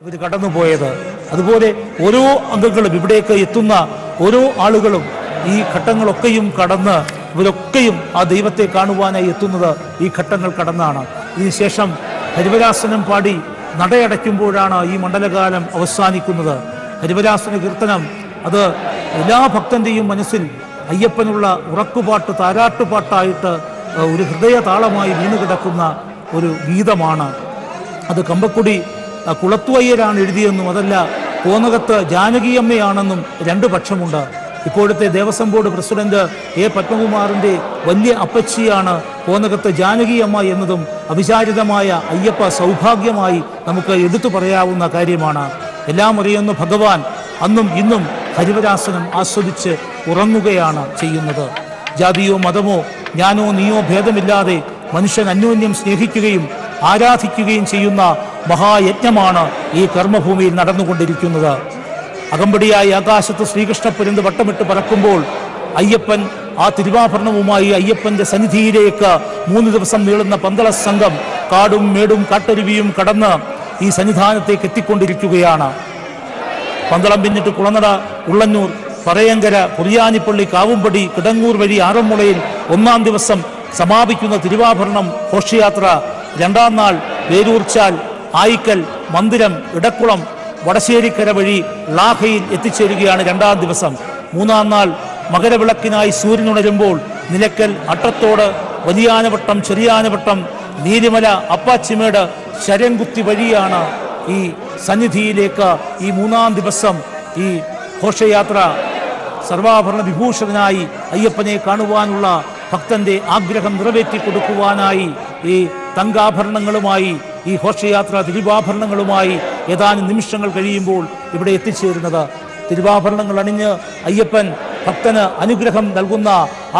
ഇവർ കടന്നുപോയത്. അതുപോലെ ഓരോ അംഗങ്ങളും ഇവിടേക്ക് എത്തുന്ന ഓരോ ആളുകളും ഈ ഘട്ടങ്ങളൊക്കെയും കടന്ന് ഇവരൊക്കെയും ആ ദൈവത്തെ കാണുവാനായി എത്തുന്നത് ഈ ഘട്ടങ്ങൾ കടന്നാണ്. ഇതിനുശേഷം ഹരിവരാസനം പാടി നടയടയ്ക്കുമ്പോഴാണ് ഈ മണ്ഡലകാലം അവസാനിക്കുന്നത്. ഹരിവരാസന കീർത്തനം അത് എല്ലാ ഭക്തന്റെയും മനസ്സിൽ അയ്യപ്പനുള്ള ഉറക്കുപാട്ട്, താരാട്ടുപാട്ടായിട്ട് ഒരു ഹൃദയ താളമായി വീണുകിടക്കുന്ന ഒരു ഗീതമാണ്. അത് കമ്പക്കുടി കുളത്തുവയ്യരാണ് എഴുതിയെന്നും അതല്ല കോന്നകത്ത് ജാനകിയമ്മയാണെന്നും രണ്ട് പക്ഷമുണ്ട്. ഇപ്പോഴത്തെ ദേവസ്വം ബോർഡ് പ്രസിഡന്റ് എ പത്മകുമാറിൻ്റെ വലിയ അപ്പച്ചിയാണ് കോന്നകത്ത് ജാനകിയമ്മ എന്നതും അവിചാരിതമായ അയ്യപ്പ സൗഭാഗ്യമായി നമുക്ക് എടുത്തു പറയാവുന്ന കാര്യമാണ്. എല്ലാം അറിയുന്ന ഭഗവാൻ അന്നും ഇന്നും ഹരിവരാസനം ആസ്വദിച്ച് ഉറങ്ങുകയാണ് ചെയ്യുന്നത്. ജാതിയോ മതമോ ഞാനോ നീയോ ഭേദമില്ലാതെ മനുഷ്യൻ അന്യോന്യം സ്നേഹിക്കുകയും ആരാധിക്കുകയും ചെയ്യുന്ന മഹായജ്ഞമാണ് ഈ കർമ്മഭൂമിയിൽ നടന്നുകൊണ്ടിരിക്കുന്നത്. അകമ്പടിയായി ആകാശത്ത് ശ്രീകൃഷ്ണപുരന്ത് വട്ടമിട്ട് പറക്കുമ്പോൾ അയ്യപ്പൻ ആ തിരുവാഭരണവുമായി അയ്യപ്പന്റെ സന്നിധിയിലേക്ക് 3 ദിവസം നീളുന്ന പന്തള സംഘം കാടും മേടും കാട്ടരുവിയും കടന്ന് ഈ സന്നിധാനത്തേക്ക് എത്തിക്കൊണ്ടിരിക്കുകയാണ്. പന്തളം പിന്നിട്ട് കുളനട, ഉള്ളന്നൂർ, പറയങ്കര, കുറിയാനിപ്പള്ളി, കാവുംപടി, കിടങ്ങൂർ വഴി ആറന്മുളയിൽ 1-ാം ദിവസം സമാപിക്കുന്ന തിരുവാഭരണം ഘോഷയാത്ര 2-ാം നാൾ വേരൂർച്ചാൽ, ആയിക്കൽ, മന്ദിരം, ഇടക്കുളം, വടശ്ശേരിക്കര വഴി ലാഹയിൽ എത്തിച്ചേരുകയാണ് 2-ാം ദിവസം. 3-ാം നാൾ മകരവിളക്കിനായി സൂര്യനുണരുമ്പോൾ നിലക്കൽ, അട്ടത്തോട്, വലിയാനവട്ടം, ചെറിയാനവട്ടം, നീലിമല, അപ്പാച്ചിമേട്, ശരംകുത്തി വഴിയാണ് ഈ സന്നിധിയിലേക്ക് ഈ 3-ാം ദിവസം ഈ ഘോഷയാത്ര സർവാഭരണ വിഭൂഷണനായി അയ്യപ്പനെ കാണുവാനുള്ള ഭക്തന്റെ ആഗ്രഹം നിറവേറ്റി കൊടുക്കുവാനായി ഈ തങ്കാഭരണങ്ങളുമായി ഈ ഘോഷയാത്ര തിരുവാഭരണങ്ങളുമായി ഏതാനും നിമിഷങ്ങൾ കഴിയുമ്പോൾ ഇവിടെ എത്തിച്ചേരുന്നത്. തിരുവാഭരണങ്ങൾ അണിഞ്ഞ് അയ്യപ്പൻ ഭക്തന് അനുഗ്രഹം നൽകുന്ന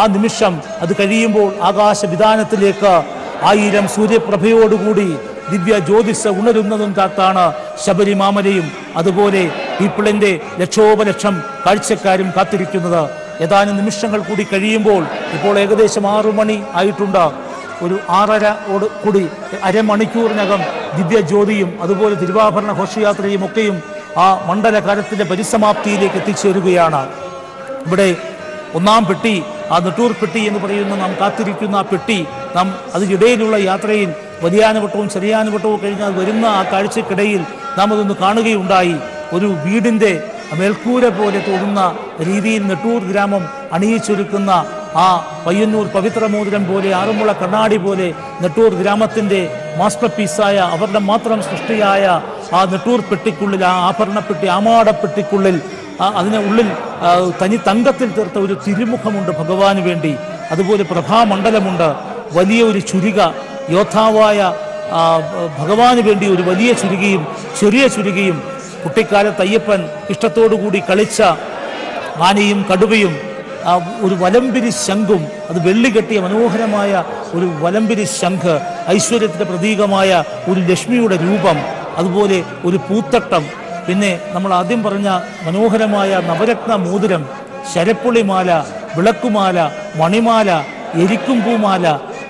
ആ നിമിഷം അത് കഴിയുമ്പോൾ ആകാശവിധാനത്തിലേക്ക് 1000 സൂര്യപ്രഭയോടുകൂടി ദിവ്യ ജ്യോതിസ് ഉണരുന്നതും കാത്താണ് ശബരിമാമലയും അതുപോലെ പീപ്പിളിൻ്റെ ലക്ഷോപലക്ഷം കാഴ്ചക്കാരും കാത്തിരിക്കുന്നത്. ഏതാനും നിമിഷങ്ങൾ കൂടി കഴിയുമ്പോൾ ഇപ്പോൾ ഏകദേശം 6 മണി ആയിട്ടുണ്ട്. ഒരു 6:30 കൂടി അരമണിക്കൂറിനകം ദിവ്യജ്യോതിയും അതുപോലെ തിരുവാഭരണ ഘോഷയാത്രയും ഒക്കെയും ആ മണ്ഡലകാലത്തിൻ്റെ പരിസമാപ്തിയിലേക്ക് എത്തിച്ചേരുകയാണ്. ഇവിടെ 1-ാം പെട്ടി, ആ നെട്ടൂർ പെട്ടി എന്ന് പറയുന്ന നാം കാത്തിരിക്കുന്ന ആ പെട്ടി, നാം അതിനിടയിലുള്ള യാത്രയിൽ വലിയാനവട്ടവും ചെറിയാനവട്ടവും കഴിഞ്ഞാൽ വരുന്ന ആ കാഴ്ചക്കിടയിൽ നാം അതൊന്ന് കാണുകയുണ്ടായി. ഒരു വീടിൻ്റെ മേൽക്കൂര പോലെ തോന്നുന്ന രീതിയിൽ നെട്ടൂർ ഗ്രാമം അണിയിച്ചൊരുക്കുന്ന ആ പയ്യന്നൂർ പവിത്രമോതിരം പോലെ, ആറന്മുള കണ്ണാടി പോലെ നെട്ടൂർ ഗ്രാമത്തിൻ്റെ മാസ്റ്റർ പീസായ അവരുടെ മാത്രം സൃഷ്ടിയായ ആ നെട്ടൂർ പെട്ടിക്കുള്ളിൽ, ആ ആഭരണപ്പെട്ടി, ആമാടപ്പെട്ടിക്കുള്ളിൽ അതിന് ഉള്ളിൽ തനി തങ്കത്തിൽ തീർത്ത ഒരു തിരുമുഖമുണ്ട് ഭഗവാന് വേണ്ടി. അതുപോലെ പ്രഭാമണ്ഡലമുണ്ട്, വലിയ ഒരു ചുരിക, യോദ്ധാവായ ഭഗവാന് വേണ്ടി ഒരു വലിയ ചുരികയും ചെറിയ ചുരികയും, കുട്ടിക്കാലത്ത് അയ്യപ്പൻ ഇഷ്ടത്തോടുകൂടി കളിച്ച ആനയും കടുവയും, ഒരു വലംപിരി ശംഖും, അത് വെള്ളി കെട്ടിയ മനോഹരമായ ഒരു വലംപിരി ശംഖ്, ഐശ്വര്യത്തിൻ്റെ പ്രതീകമായ ഒരു ലക്ഷ്മിയുടെ രൂപം, അതുപോലെ ഒരു പൂത്തട്ടം, പിന്നെ നമ്മൾ ആദ്യം പറഞ്ഞ മനോഹരമായ നവരത്ന മോതിരം, ശരപ്പുളിമാല, വിളക്കുമാല, മണിമാല, എരിക്കുംപൂമാല,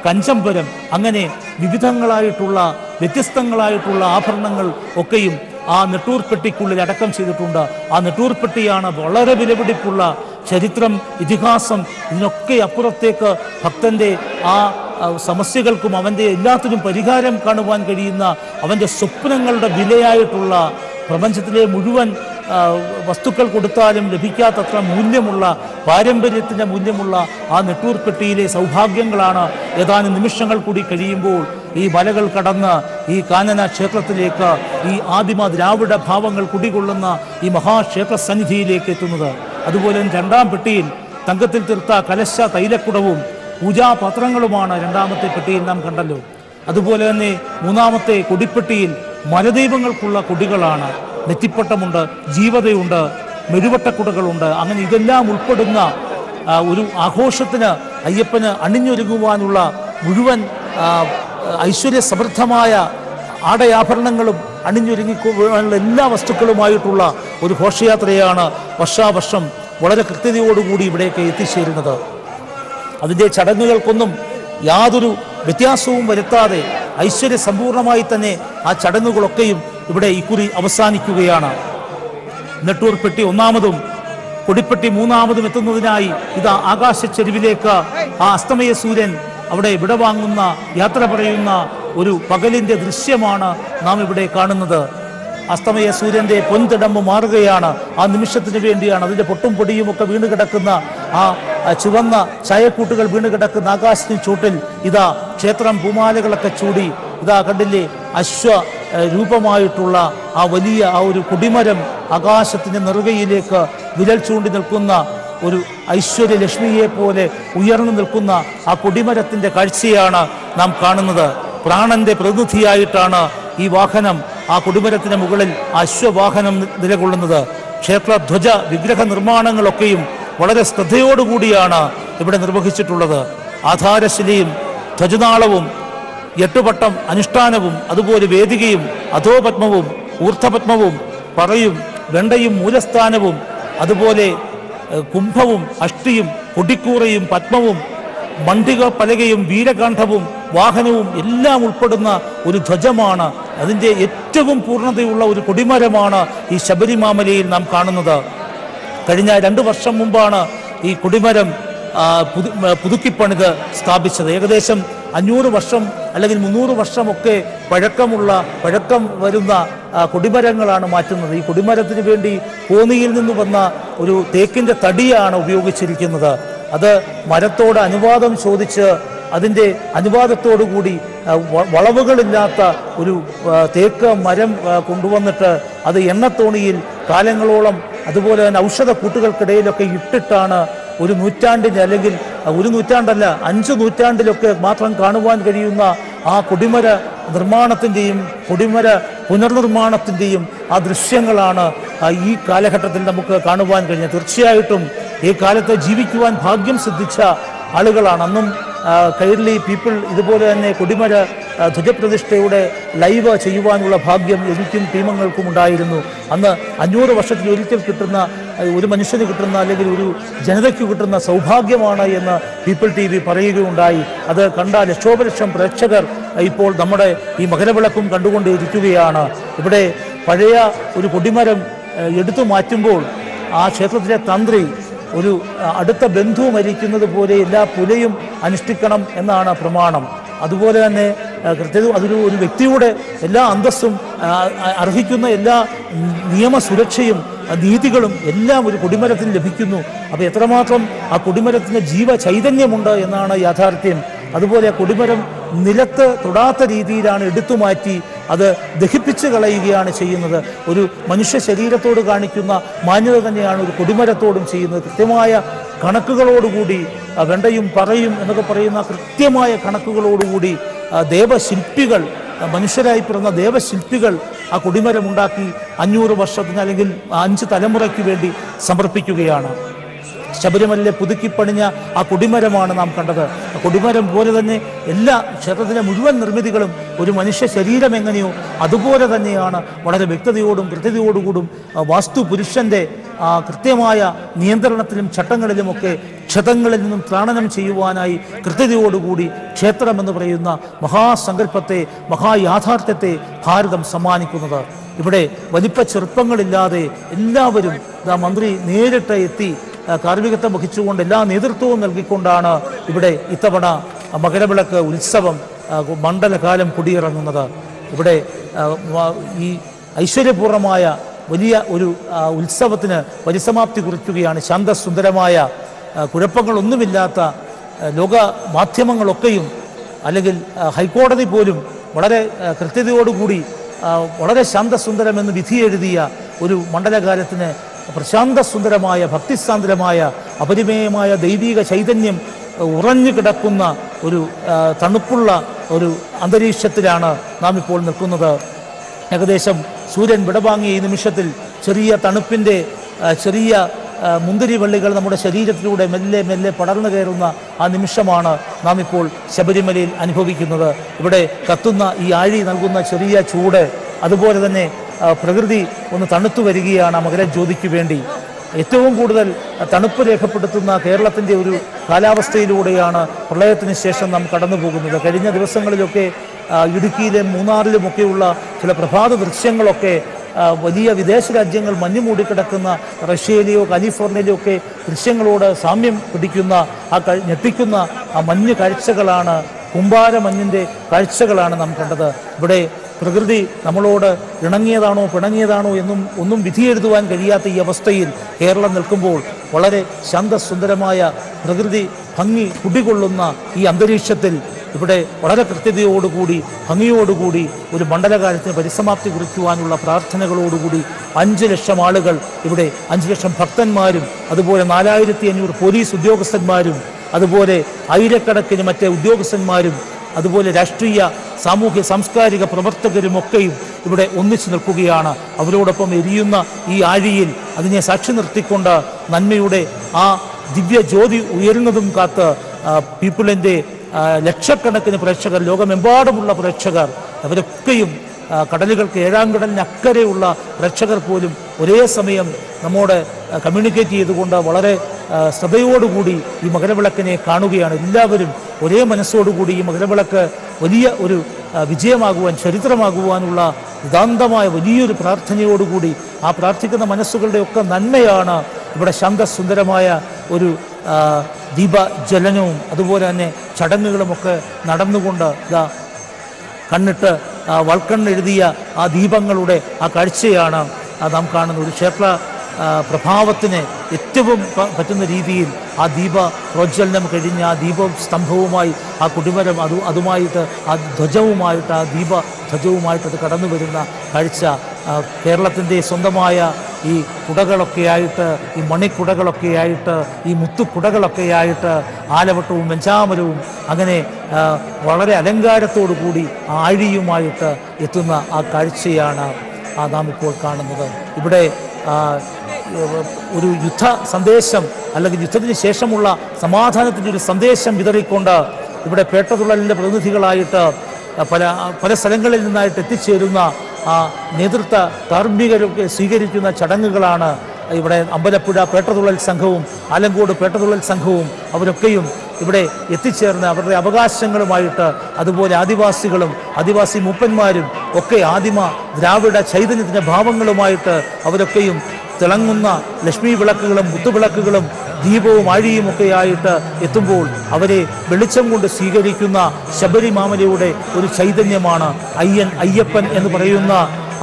കഞ്ചമ്പരം, അങ്ങനെ വിവിധങ്ങളായിട്ടുള്ള വ്യത്യസ്തങ്ങളായിട്ടുള്ള ആഭരണങ്ങൾ ഒക്കെയും ആ നെട്ടൂർ പെട്ടിക്കുള്ളിൽ അടക്കം ചെയ്തിട്ടുണ്ട്. ആ നെട്ടൂർ പെട്ടിയാണ് വളരെ വിലപിടിപ്പുള്ള ചരിത്രം, ഇതിഹാസം, ഇതിനൊക്കെ അപ്പുറത്തേക്ക് ഭക്തൻ്റെ ആ സമസ്യകൾക്കും അവൻ്റെ എല്ലാത്തിനും പരിഹാരം കാണുവാൻ കഴിയുന്ന അവൻ്റെ സ്വപ്നങ്ങളുടെ വിലയായിട്ടുള്ള പ്രപഞ്ചത്തിലെ മുഴുവൻ വസ്തുക്കൾ കൊടുത്താലും ലഭിക്കാത്തത്ര മൂല്യമുള്ള, പാരമ്പര്യത്തിൻ്റെ മൂല്യമുള്ള ആ നെട്ടൂർ പെട്ടിയിലെ സൗഭാഗ്യങ്ങളാണ് ഏതാനും നിമിഷങ്ങൾ കൂടി കഴിയുമ്പോൾ ഈ മലകൾ കടന്ന് ഈ കാനന ക്ഷേത്രത്തിലേക്ക്, ഈ ആദിമ ദ്രാവിഡ ഭാവങ്ങൾ കുടികൊള്ളുന്ന ഈ മഹാക്ഷേത്ര സന്നിധിയിലേക്ക് എത്തുന്നത്. അതുപോലെ 2-ാം പെട്ടിയിൽ തങ്കത്തിൽ തീർത്ത കലശ തൈലക്കുടവും പൂജാപാത്രങ്ങളുമാണ് 2-ാമത്തെ പെട്ടിയിൽ നാം കണ്ടല്ലോ. അതുപോലെ തന്നെ 3-ാമത്തെ കൊടിപ്പെട്ടിയിൽ മലദൈവങ്ങൾക്കുള്ള കൊടികളാണ്. നെറ്റിപ്പട്ടമുണ്ട്, ജീവതയുണ്ട്, മെഴുവട്ടക്കുടകളുണ്ട്. അങ്ങനെ ഇതെല്ലാം ഉൾപ്പെടുന്ന ഒരു ആഘോഷത്തിന് അയ്യപ്പന് അണിഞ്ഞൊരുങ്ങുവാനുള്ള മുഴുവൻ ഐശ്വര്യ സമൃദ്ധമായ ആടയാഭരണങ്ങളും അണിഞ്ഞൊരുങ്ങിക്കുവാനുള്ള എല്ലാ വസ്തുക്കളുമായിട്ടുള്ള ഒരു ഘോഷയാത്രയാണ് വർഷാവർഷം വളരെ കൃത്യതയോടുകൂടി ഇവിടേക്ക് എത്തിച്ചേരുന്നത്. അതിൻ്റെ ചടങ്ങുകൾക്കൊന്നും യാതൊരു വ്യത്യാസവും വരുത്താതെ ഐശ്വര്യ സമ്പൂർണമായി തന്നെ ആ ചടങ്ങുകളൊക്കെയും ഇവിടെ ഇക്കുറി അവസാനിക്കുകയാണ്. നെട്ടൂർപ്പെട്ടി ഒന്നാമതും കൊടിപ്പെട്ടി മൂന്നാമതും എത്തുന്നതിനായി ഇതാ ആകാശച്ചെരുവിലേക്ക് ആ അസ്തമയ സൂര്യൻ അവിടെ വിടവാങ്ങുന്ന യാത്ര പറയുന്ന ഒരു പകലിൻ്റെ ദൃശ്യമാണ് നാം ഇവിടെ കാണുന്നത്. അസ്തമയ സൂര്യൻ്റെ പൊൻതിടമ്പ് മാറുകയാണ്. ആ നിമിഷത്തിന് വേണ്ടിയാണ് അതിൻ്റെ പൊട്ടും പൊടിയുമൊക്കെ വീണ് കിടക്കുന്ന ആ ചുവന്ന ചായക്കൂട്ടുകൾ വീണ് കിടക്കുന്ന ആകാശത്തിന് ചൂട്ടിൽ ഇതാ ക്ഷേത്രം പൂമാലകളൊക്കെ ചൂടി ഇതാ കണ്ടില്ലേ രൂപമായിട്ടുള്ള ആ വലിയ ആ ഒരു കൊടിമരം ആകാശത്തിൻ്റെ നെറുകയിലേക്ക് വിരൽ ചൂണ്ടി നിൽക്കുന്ന ഒരു ഐശ്വര്യലക്ഷ്മിയെ പോലെ ഉയർന്നു നിൽക്കുന്ന ആ കൊടിമരത്തിൻ്റെ കാഴ്ചയാണ് നാം കാണുന്നത്. പ്രാണന്റെ പ്രതിനിധിയായിട്ടാണ് ഈ വാഹനം ആ കൊടിമരത്തിന് മുകളിൽ അശ്വവാഹനം നിലകൊള്ളുന്നത്. ക്ഷേത്രധ്വജ വിഗ്രഹ നിർമ്മാണങ്ങളൊക്കെയും വളരെ ശ്രദ്ധയോടുകൂടിയാണ് ഇവിടെ നിർവഹിച്ചിട്ടുള്ളത്. ആധാരശിലയും ധ്വജനാളവും 8 പട്ടം അനുഷ്ഠാനവും അതുപോലെ വേദികയും അധോപത്മവും ഊർധപത്മവും പറയും വെണ്ടയും മൂലസ്ഥാനവും അതുപോലെ കുംഭവും അഷ്ടിയും കൊടിക്കൂറയും പത്മവും മണ്ഡിക പലകയും വീരകാണ്ഡവും വാഹനവും എല്ലാം ഉൾപ്പെടുന്ന ഒരു ധ്വജമാണ്. അതിൻ്റെ ഏറ്റവും പൂർണ്ണതയുള്ള ഒരു കൊടിമരമാണ് ഈ ശബരിമാമലയിൽ നാം കാണുന്നത്. കഴിഞ്ഞ 2 വർഷം മുമ്പാണ് ഈ കൊടിമരം പുതുക്കിപ്പണിത് സ്ഥാപിച്ചത്. ഏകദേശം 500 വർഷം അല്ലെങ്കിൽ 300 വർഷമൊക്കെ പഴക്കം വരുന്ന കൊടിമരങ്ങളാണ് മാറ്റുന്നത്. ഈ കൊടിമരത്തിന് വേണ്ടി കോന്നിയിൽ നിന്ന് വന്ന ഒരു തേക്കിൻ്റെ തടിയാണ് ഉപയോഗിച്ചിരിക്കുന്നത്. അത് മരത്തോട് അനുവാദം ചോദിച്ച് അതിൻ്റെ അനുവാദത്തോടുകൂടി വളവുകളില്ലാത്ത ഒരു തേക്ക് മരം കൊണ്ടുവന്നിട്ട് അത് എണ്ണത്തോണിയിൽ കാലങ്ങളോളം അതുപോലെ തന്നെ ഔഷധ കൂട്ടുകൾക്കിടയിലൊക്കെ ഇട്ടിട്ടാണ് ഒരു നൂറ്റാണ്ടിന് അല്ലെങ്കിൽ ഒരു നൂറ്റാണ്ടല്ല 5 നൂറ്റാണ്ടിലൊക്കെ മാത്രം കാണുവാൻ കഴിയുന്ന ആ കൊടിമര നിർമ്മാണത്തിൻ്റെയും കൊടിമര പുനർനിർമ്മാണത്തിൻ്റെയും ആ ദൃശ്യങ്ങളാണ് ഈ കാലഘട്ടത്തിൽ നമുക്ക് കാണുവാൻ കഴിഞ്ഞത്. തീർച്ചയായിട്ടും ഈ കാലത്ത് ജീവിക്കുവാൻ ഭാഗ്യം സിദ്ധിച്ച ആളുകളാണ്. അന്നും കൈരളി പീപ്പിൾ ഇതുപോലെ തന്നെ കൊടിമര ധ്വജപ്രതിഷ്ഠയുടെ ലൈവ് ചെയ്യുവാനുള്ള ഭാഗ്യം എനിക്കും ടീമങ്ങൾക്കും ഉണ്ടായിരുന്നു. അന്ന് 500 വർഷത്തിൽ ഒരിക്കൽ കിട്ടുന്ന ഒരു മനുഷ്യന് കിട്ടുന്ന അല്ലെങ്കിൽ ഒരു ജനതയ്ക്ക് കിട്ടുന്ന സൗഭാഗ്യമാണ് എന്ന് പീപ്പിൾ TV പറയുകയുണ്ടായി. അത് കണ്ട ലക്ഷോപലക്ഷം പ്രേക്ഷകർ ഇപ്പോൾ നമ്മുടെ ഈ മകരവിളക്കും കണ്ടുകൊണ്ടിരിക്കുകയാണ്. ഇവിടെ പഴയ ഒരു കൊടിമരം എടുത്തു മാറ്റുമ്പോൾ ആ ക്ഷേത്രത്തിലെ തന്ത്രി ഒരു അടുത്ത ബന്ധു മരിക്കുന്നത് പോലെ എല്ലാ പുലയും അനുഷ്ഠിക്കണം എന്നാണ് പ്രമാണം. അതുപോലെ തന്നെ ഒരു വ്യക്തിയുടെ എല്ലാ അന്തസ്സും അർഹിക്കുന്ന എല്ലാ നിയമസുരക്ഷയും നീതികളും എല്ലാം ഒരു കൊടിമരത്തിന് ലഭിക്കുന്നു. അപ്പോൾ എത്രമാത്രം ആ കൊടിമരത്തിന് ജീവചൈതന്യമുണ്ട് എന്നാണ് യാഥാർത്ഥ്യം. അതുപോലെ കൊടിമരം നിലത്ത് തൊടാത്ത രീതിയിലാണ് എടുത്തുമാറ്റി അത് ദഹിപ്പിച്ച് കളയുകയാണ് ചെയ്യുന്നത്. ഒരു മനുഷ്യ ശരീരത്തോട് കാണിക്കുന്ന മാന്യത തന്നെയാണ് ഒരു കൊടിമരത്തോടും ചെയ്യുന്നത്. കൃത്യമായ കണക്കുകളോടുകൂടി വെണ്ടയും പറയും എന്നൊക്കെ പറയുന്ന കൃത്യമായ കണക്കുകളോടുകൂടി ദേവശില്പികൾ മനുഷ്യരായി പിറന്ന ദേവശില്പികൾ ആ കൊടിമരമുണ്ടാക്കി 500 വർഷത്തിന് അല്ലെങ്കിൽ 5 തലമുറയ്ക്ക് വേണ്ടി സമർപ്പിക്കുകയാണ്. ശബരിമലയിലെ പുതുക്കിപ്പണിഞ്ഞ ആ കൊടിമരമാണ് നാം കണ്ടത്. കൊടിമരം പോലെ തന്നെ എല്ലാ ക്ഷേത്രത്തിലെ മുഴുവൻ നിർമ്മിതികളും ഒരു മനുഷ്യ ശരീരം എങ്ങനെയോ അതുപോലെ തന്നെയാണ് വളരെ വ്യക്തതയോടും കൃത്യതയോടുകൂടും വാസ്തു പുരുഷൻ്റെ കൃത്യമായ നിയന്ത്രണത്തിലും ചട്ടങ്ങളിലുമൊക്കെ ക്ഷതങ്ങളിൽ നിന്നും ത്രാണനം ചെയ്യുവാനായി കൃത്യതയോടുകൂടി ക്ഷേത്രമെന്ന് പറയുന്ന മഹാസങ്കല്പത്തെ മഹായാഥാർത്ഥ്യത്തെ ഭാരതം സമ്മാനിക്കുന്നത്. ഇവിടെ വലിപ്പ ചെറുപ്പങ്ങളില്ലാതെ എല്ലാവരും മന്ത്രി നേരിട്ട് എത്തി കാർമ്മികത്വം വഹിച്ചുകൊണ്ട് എല്ലാ നേതൃത്വവും നൽകിക്കൊണ്ടാണ് ഇവിടെ ഇത്തവണ മകരവിളക്ക് ഉത്സവം മണ്ഡലകാലം കൊടിയിറങ്ങുന്നത്. ഇവിടെ ഈ ഐശ്വര്യപൂർണമായ വലിയ ഒരു ഉത്സവത്തിന് പരിസമാപ്തി കുറിക്കുകയാണ്. ശാന്തസുന്ദരമായ കുഴപ്പങ്ങളൊന്നുമില്ലാത്ത ലോക മാധ്യമങ്ങളൊക്കെയും അല്ലെങ്കിൽ ഹൈക്കോടതി പോലും വളരെ കൃത്യതയോടുകൂടി വളരെ ശാന്തസുന്ദരമെന്ന് വിധിയെഴുതിയ ഒരു മണ്ഡലകാലത്തിന് പ്രശാന്തസുന്ദരമായ ഭക്തിസാന്ദ്രമായ അപരിമേയമായ ദൈവിക ചൈതന്യം ഉറഞ്ഞു കിടക്കുന്ന ഒരു തണുപ്പുള്ള ഒരു അന്തരീക്ഷത്തിലാണ് നാം ഇപ്പോൾ നിൽക്കുന്നത്. ഏകദേശം സൂര്യൻ വിടവാങ്ങിയ ഈ നിമിഷത്തിൽ ചെറിയ തണുപ്പിൻ്റെ ചെറിയ മുന്തിരിവള്ളികൾ നമ്മുടെ ശരീരത്തിലൂടെ മെല്ലെ മെല്ലെ പടർന്നു കയറുന്ന ആ നിമിഷമാണ് നാം ഇപ്പോൾ ശബരിമലയിൽ അനുഭവിക്കുന്നത്. ഇവിടെ കത്തുന്ന ഈ ആഴി നൽകുന്ന ചെറിയ ചൂട്, അതുപോലെ തന്നെ പ്രകൃതി ഒന്ന് തണുത്തു വരികയാണ് മകരജ്യോതിക്ക് വേണ്ടി. ഏറ്റവും കൂടുതൽ തണുപ്പ് രേഖപ്പെടുത്തുന്ന കേരളത്തിൻ്റെ ഒരു കാലാവസ്ഥയിലൂടെയാണ് പ്രളയത്തിന് ശേഷം നാം കടന്നു പോകുന്നത്. കഴിഞ്ഞ ദിവസങ്ങളിലൊക്കെ ഇടുക്കിയിലും മൂന്നാറിലുമൊക്കെയുള്ള ചില പ്രഭാത ദൃശ്യങ്ങളൊക്കെ വലിയ വിദേശ രാജ്യങ്ങൾ മഞ്ഞ് മൂടിക്കിടക്കുന്ന റഷ്യയിലെയോ കാലിഫോർണിയയിലെയോ ഒക്കെ ദൃശ്യങ്ങളോട് സാമ്യം പിടിക്കുന്ന ഞെട്ടിക്കുന്ന ആ മഞ്ഞ് കാഴ്ചകളാണ്, കുമ്പാരമഞ്ഞിൻ്റെ കാഴ്ചകളാണ് നാം കണ്ടത്. ഇവിടെ പ്രകൃതി നമ്മളോട് ഇണങ്ങിയതാണോ പിണങ്ങിയതാണോ ഒന്നും വിധിയെഴുതുവാൻ കഴിയാത്ത ഈ അവസ്ഥയിൽ കേരളം നിൽക്കുമ്പോൾ വളരെ ശാന്തസുന്ദരമായ പ്രകൃതി ഭംഗി കുടികൊള്ളുന്ന ഈ അന്തരീക്ഷത്തിൽ ഇവിടെ വളരെ കൃത്യതയോടുകൂടി ഭംഗിയോടുകൂടി ഒരു മണ്ഡലകാലത്തിന് പരിസമാപ്തി കുറിക്കുവാനുള്ള പ്രാർത്ഥനകളോടുകൂടി 5 ലക്ഷം ആളുകൾ ഇവിടെ 5 ലക്ഷം ഭക്തന്മാരും അതുപോലെ 4500 പോലീസ് ഉദ്യോഗസ്ഥന്മാരും അതുപോലെ ആയിരക്കണക്കിന് മറ്റേ ഉദ്യോഗസ്ഥന്മാരും അതുപോലെ രാഷ്ട്രീയ സാമൂഹ്യ സാംസ്കാരിക പ്രവർത്തകരുമൊക്കെയും ഇവിടെ ഒന്നിച്ചു നിൽക്കുകയാണ്. അവരോടൊപ്പം എരിയുന്ന ഈ ആഴിയിൽ അതിനെ സാക്ഷി നിർത്തിക്കൊണ്ട് നന്മയുടെ ആ ദിവ്യ ജ്യോതി ഉയരുന്നതും കാത്ത് പീപ്പിളിൻ്റെ ലക്ഷക്കണക്കിന് പ്രേക്ഷകർ, ലോകമെമ്പാടുമുള്ള പ്രേക്ഷകർ, അവരൊക്കെയും കടലുകൾക്ക് 7ാം കടലിനക്കരെയുള്ള പ്രേക്ഷകർ പോലും ഒരേ സമയം നമ്മോട് കമ്മ്യൂണിക്കേറ്റ് ചെയ്തുകൊണ്ട് വളരെ ശ്രദ്ധയോടുകൂടി ഈ മകരവിളക്കിനെ കാണുകയാണ്. എല്ലാവരും ഒരേ മനസ്സോടുകൂടി ഈ മകരവിളക്ക് വലിയ ഒരു വിജയമാകുവാൻ, ചരിത്രമാകുവാനുള്ള നിതാന്തമായ വലിയൊരു പ്രാർത്ഥനയോടുകൂടി ആ പ്രാർത്ഥിക്കുന്ന മനസ്സുകളുടെയൊക്കെ നന്മയാണ് ഇവിടെ ശാന്തസുന്ദരമായ ഒരു ദീപജ്വലനവും അതുപോലെ തന്നെ ചടങ്ങുകളുമൊക്കെ നടന്നുകൊണ്ട് കണ്ണിട്ട് വൾക്കണ്ണെഴുതിയ ആ ദീപങ്ങളുടെ ആ കാഴ്ചയാണ് നാം കാണുന്നത്. ഒരു ക്ഷേത്ര പ്രഭാവത്തിന് ഏറ്റവും പറ്റുന്ന രീതിയിൽ ആ ദീപ പ്രോജ്വലനം കഴിഞ്ഞ് ആ ദീപസ്തംഭവുമായി ആ കൊടിമരം അതുമായിട്ട് ആ ധ്വജവുമായിട്ട് ആ ദീപധ്വജവുമായിട്ട് അത് കടന്നു വരുന്ന കാഴ്ച കേരളത്തിൻ്റെ സ്വന്തമായ ഈ കുടകളൊക്കെയായിട്ട്, ഈ മണിക്കുടകളൊക്കെയായിട്ട്, ഈ മുത്തുക്കുടകളൊക്കെയായിട്ട് ആലവട്ടവും വെഞ്ചാമരവും അങ്ങനെ വളരെ അലങ്കാരത്തോടു കൂടി ആഴിയുമായിട്ട് എത്തുന്ന ആ കാഴ്ചയാണ് നാം ഇപ്പോൾ കാണുന്നത്. ഇവിടെ ഒരു യുദ്ധ സന്ദേശം അല്ലെങ്കിൽ യുദ്ധത്തിന് ശേഷമുള്ള സമാധാനത്തിൻ്റെ ഒരു സന്ദേശം വിതറിക്കൊണ്ട് ഇവിടെ പേട്ടതുള്ളലിൻ്റെ പ്രതിനിധികളായിട്ട് പല സ്ഥലങ്ങളിൽ നിന്നായിട്ട് എത്തിച്ചേരുന്ന നേതൃത്വ കാർമ്മികരൊക്കെ സ്വീകരിക്കുന്ന ചടങ്ങുകളാണ് ഇവിടെ അമ്പലപ്പുഴ പേട്ടതുള്ളൽ സംഘവും ആലങ്കോട് പേട്ടതുള്ളൽ സംഘവും അവരൊക്കെയും ഇവിടെ എത്തിച്ചേർന്ന് അവരുടെ അവകാശങ്ങളുമായിട്ട് അതുപോലെ ആദിവാസികളും ആദിവാസി മൂപ്പന്മാരും ഒക്കെ ആദിമ ദ്രാവിഡ ചൈതന്യത്തിൻ്റെ ഭാവങ്ങളുമായിട്ട് അവരൊക്കെയും തിളങ്ങുന്ന ലക്ഷ്മി വിളക്കുകളും മുത്തുവിളക്കുകളും ദീപവും ആഴിയുമൊക്കെയായിട്ട് എത്തുമ്പോൾ അവരെ വെളിച്ചം കൊണ്ട് സ്വീകരിക്കുന്ന ശബരിമാമലയുടെ ഒരു ചൈതന്യമാണ് അയ്യപ്പൻ എന്ന് പറയുന്ന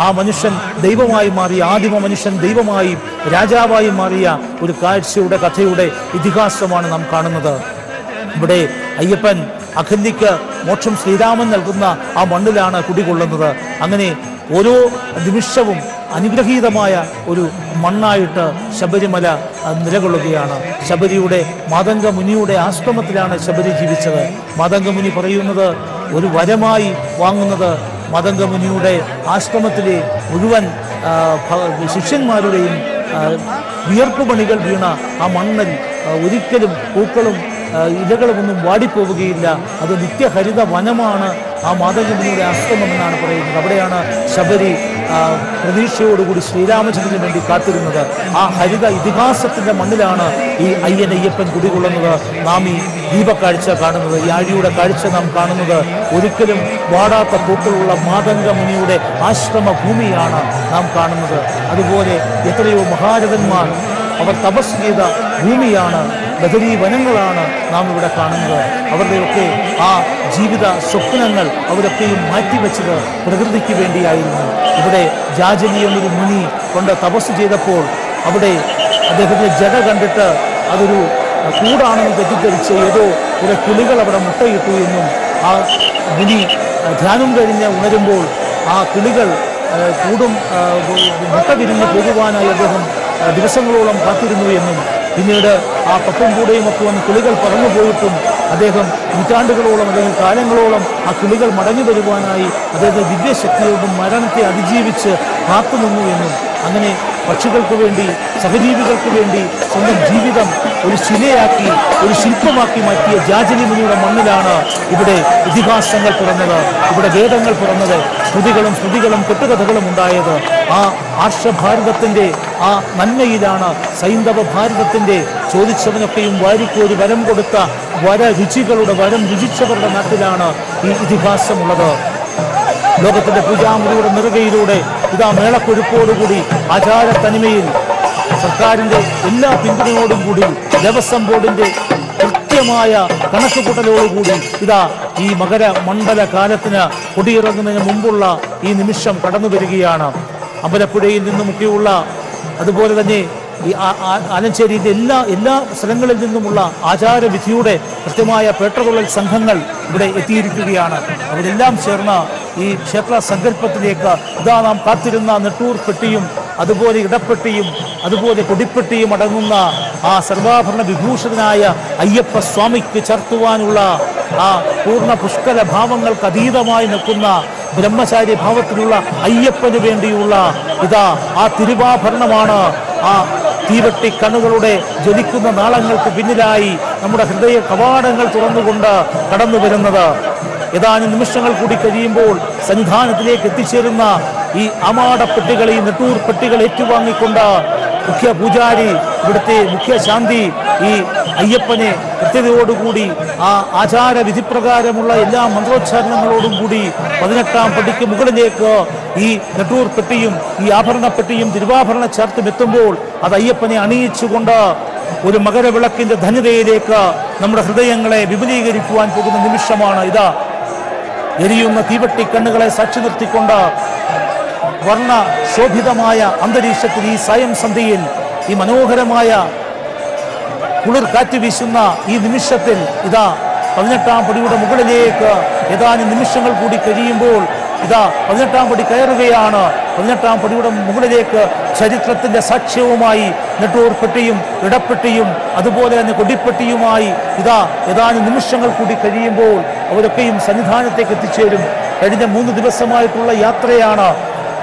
ആ മനുഷ്യൻ ദൈവമായി മാറിയ, ആദിമ മനുഷ്യൻ ദൈവമായി രാജാവായി മാറിയ ഒരു കാഴ്ചയുടെ കഥയുടെ ഇതിഹാസമാണ് നാം കാണുന്നത്. ഇവിടെ അയ്യപ്പൻ അഖല്യയ്ക്ക് മോക്ഷം ശ്രീരാമൻ നൽകുന്ന ആ മണ്ണിലാണ് കുടികൊള്ളുന്നത്. അങ്ങനെ ഓരോ നിമിഷവും അനുഗ്രഹീതമായ ഒരു മണ്ണായിട്ട് ശബരിമല നിലകൊള്ളുകയാണ്. ശബരിയുടെ മാതംഗ മുനിയുടെ ആശ്രമത്തിലാണ് ശബരി ജീവിച്ചത്. മാതംഗ മുനി പറയുന്നത് ഒരു വരമായി വാങ്ങുന്നത് മാതംഗ മുനിയുടെ ആശ്രമത്തിലെ മുഴുവൻ ശിഷ്യന്മാരുടെയും വിയർപ്പ് മണികൾ വീണ ആ മണ്ണിൽ ഒരിക്കലും പൂക്കളും ഇലകളുമൊന്നും വാടിപ്പോവുകയില്ല. അത് നിത്യഹരിത വനമാണ് ആ മാതംഗമുനിയുടെ ആശ്രമം എന്നാണ് പറയുന്നത്. അവിടെയാണ് ശബരി പ്രതീക്ഷയോടുകൂടി ശ്രീരാമചന്ദ്രന് വേണ്ടി കാത്തിരുന്നത്. ആ ഹരിത ഇതിഹാസത്തിൻ്റെ മണ്ണിലാണ് ഈ അയ്യപ്പൻ കുടികൊള്ളുന്നത്. നാം ഈ ദീപക്കാഴ്ച കാണുന്നത്, ഈ ആഴിയുടെ കാഴ്ച നാം കാണുന്നത് ഒരിക്കലും വാടാത്ത പൂക്കളുള്ള മാതംഗമുനിയുടെ ആശ്രമ ഭൂമിയാണ് നാം കാണുന്നത്. അതുപോലെ എത്രയോ മഹാരഥന്മാർ അവർ തപസ് ചെയ്ത ഭൂമിയാണ്, ബദരീ വനങ്ങളാണ് നാം ഇവിടെ കാണുന്നത്. അവരുടെയൊക്കെ ആ ജീവിത സ്വപ്നങ്ങൾ അവരൊക്കെയും മാറ്റിവെച്ചത് പ്രകൃതിക്ക് വേണ്ടിയായിരുന്നു. ഇവിടെ ജാജലി എന്നൊരു മുനി കൊണ്ട് തപസ് ചെയ്തപ്പോൾ അവിടെ അദ്ദേഹത്തിൻ്റെ ജട കണ്ടിട്ട് അതൊരു കൂടാണെന്ന് തെറ്റിദ്ധരിച്ച് ഏതോ കുറെ കിളികൾ അവിടെ മുട്ടയിട്ടു എന്നും ആ മുനി ധ്യാനം കഴിഞ്ഞ് ഉണരുമ്പോൾ ആ കിളികൾ കൂടും മുട്ട വിരിഞ്ഞ് പോകുവാനായി അദ്ദേഹം ദിവസങ്ങളോളം കാത്തിരുന്നു എന്നും പിന്നീട് ആ പട്ടും കൂടെയും ഒക്കെ വന്ന് കിളികൾ പറന്നു പോയിട്ടും അദ്ദേഹം നൂറ്റാണ്ടുകളോളം അല്ലെങ്കിൽ കാലങ്ങളോളം ആ കിളികൾ മടങ്ങി വരുവാനായി അദ്ദേഹത്തെ ദിവ്യശക്തിയോടും മരണത്തെ അതിജീവിച്ച് കാത്തുനിന്നു എന്നും അങ്ങനെ പക്ഷികൾക്ക് വേണ്ടി സഹജീവികൾക്ക് വേണ്ടി സ്വന്തം ജീവിതം ഒരു ശിലയാക്കി ഒരു ശില്പമാക്കി മാറ്റിയ ജാജലി മുനിയുടെ മണ്ണിലാണ് ഇവിടെ ഇതിഹാസങ്ങൾ പിറന്നത്, ഇവിടെ വേദങ്ങൾ പിറന്നത്, ശ്രുതികളും കെട്ടുകഥകളും ഉണ്ടായത്. ആ ആർഷഭാരതത്തിൻ്റെ ആ നന്മയിലാണ്, സൈന്ധവ ഭാരതത്തിൻ്റെ ചോദിച്ചവനൊക്കെയും വാരിക്കോരി വരം കൊടുത്ത വരരുചികളുടെ വരം രുചിച്ചവരുടെ നാട്ടിലാണ് ഈ ഇതിഹാസമുള്ളത്. ലോകത്തിൻ്റെ പൂജാമുറിയുടെ നെറുകയിലൂടെ ഇതാ മേളക്കൊഴുപ്പോടുകൂടി ആചാര തനിമയിൽ സർക്കാരിൻ്റെ എല്ലാ പിന്തുണയോടും കൂടി ദേവസ്വം ബോർഡിൻ്റെ കൃത്യമായ കണക്കുകൂട്ടലോടുകൂടി ഇതാ ഈ മകരമണ്ഡല കാലത്തിന് കൊടിയിറങ്ങുന്നതിന് മുമ്പുള്ള ഈ നിമിഷം കടന്നു വരികയാണ്. അമ്പലപ്പുഴയിൽ നിന്നുമൊക്കെയുള്ള അതുപോലെ തന്നെ ഈ ആലഞ്ചേരിയിലെ എല്ലാ സ്ഥലങ്ങളിൽ നിന്നുമുള്ള ആചാരവിധിയുടെ കൃത്യമായ പേട്ടകൊള്ളൽ സംഘങ്ങൾ ഇവിടെ എത്തിയിരിക്കുകയാണ്. അവരെല്ലാം ചേർന്ന ഈ ക്ഷേത്ര സങ്കല്പത്തിലേക്ക് ഇതാ നാം കാത്തിരുന്ന നെട്ടൂർ പെട്ടിയും അതുപോലെ ഇടപ്പെട്ടിയും അതുപോലെ കൊടിപ്പെട്ടിയും അടങ്ങുന്ന ആ സർവാഭരണ വിഭൂഷിതനായ അയ്യപ്പ സ്വാമിക്ക് ചേർത്തുവാനുള്ള ആ പൂർണ്ണ പുഷ്കര ഭാവങ്ങൾക്ക് അതീതമായി നിൽക്കുന്ന ബ്രഹ്മചാരി ഭാവത്തിലുള്ള അയ്യപ്പന് വേണ്ടിയുള്ള ഇതാ ആ തിരുവാഭരണമാണ്. ആ തീവട്ടി കണ്ണുകളുടെ ജ്വലിക്കുന്ന നാളങ്ങൾക്ക് പിന്നിലായി നമ്മുടെ ഹൃദയ കവാടങ്ങൾ തുറന്നുകൊണ്ട് കടന്നു വരുന്നത്. ഏതാനും നിമിഷങ്ങൾ കൂടി കഴിയുമ്പോൾ സന്നിധാനത്തിലേക്ക് എത്തിച്ചേരുന്ന ഈ അമാടപ്പെട്ടികൾ, ഈ നെട്ടൂർ പെട്ടികൾ ഏറ്റുവാങ്ങിക്കൊണ്ട് മുഖ്യ പൂജാരി, ഇവിടുത്തെ മുഖ്യ ശാന്തി ഈ അയ്യപ്പനെ കൃത്യതയോടുകൂടി ആ ആചാര വിധിപ്രകാരമുള്ള എല്ലാ മന്ത്രോച്ചാരണങ്ങളോടും കൂടി 18-ാം പടിക്ക് മുകളിലേക്ക് ഈ നെട്ടൂർ പെട്ടിയും ഈ ആഭരണപ്പെട്ടിയും തിരുവാഭരണ ചേർത്തും എത്തുമ്പോൾ അത് അയ്യപ്പനെ അണിയിച്ചുകൊണ്ട് ഒരു മകരവിളക്കിന്റെ ധന്യതയിലേക്ക് നമ്മുടെ ഹൃദയങ്ങളെ വിപുലീകരിക്കുവാൻ പോകുന്ന നിമിഷമാണ്. ഇതാ എരിയുന്ന തീവട്ടി കണ്ണുകളെ സാക്ഷി നിർത്തിക്കൊണ്ട് വർണ്ണ ശോഭിതമായ അന്തരീക്ഷത്തിൽ ഈ സായം സന്ധ്യയിൽ ഈ മനോഹരമായ കുളിർ കാറ്റ് വീശുന്ന ഈ നിമിഷത്തിൽ ഇതാ 18-ാം പടിയുടെ മുകളിലേക്ക് ഏതാനും നിമിഷങ്ങൾ കൂടി കഴിയുമ്പോൾ ഇതാ 18-ാം പടി കയറുകയാണ്. 18-ാം പടിയുടെ മുകളിലേക്ക് ചരിത്രത്തിന്റെ സാക്ഷ്യവുമായി നെട്ടൂർ പെട്ടിയും ഇടപ്പെട്ടിയും അതുപോലെ തന്നെ കൊടിപ്പെട്ടിയുമായി ഇതാ ഏതാനും നിമിഷങ്ങൾ കൂടി കഴിയുമ്പോൾ അവരൊക്കെയും സന്നിധാനത്തേക്ക് എത്തിച്ചേരും. കഴിഞ്ഞ 3 ദിവസമായിട്ടുള്ള യാത്രയാണ്.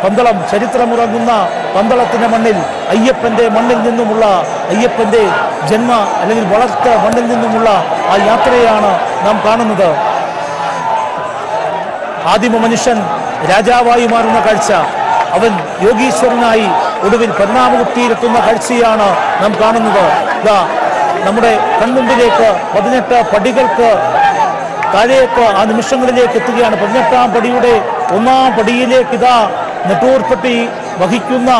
പന്തളം, ചരിത്രമുറങ്ങുന്ന പന്തളത്തിന്റെ മണ്ണിൽ, അയ്യപ്പന്റെ മണ്ണിൽ നിന്നുമുള്ള, അയ്യപ്പന്റെ ജന്മ അല്ലെങ്കിൽ വളർത്ത മണ്ണിൽ നിന്നുമുള്ള ആ യാത്രയാണ് നാം കാണുന്നത്. ആദിമ മനുഷ്യൻ രാജാവായി മാറുന്ന കാഴ്ച, അവൻ യോഗീശ്വരനായി ഒടുവിൽ പരിണാമമുക്തിയിലെത്തുന്ന കാഴ്ചയാണ് നാം കാണുന്നത്. ഇതാ നമ്മുടെ കൺമുമ്പിലേക്ക് 18 പടികൾക്ക് താഴേക്ക് ആ നിമിഷങ്ങളിലേക്ക് എത്തുകയാണ്. 18-ാം പടിയുടെ 1-ാം പടിയിലേക്ക് ഇതാ നെട്ടൂർ പെട്ടി വഹിക്കുന്ന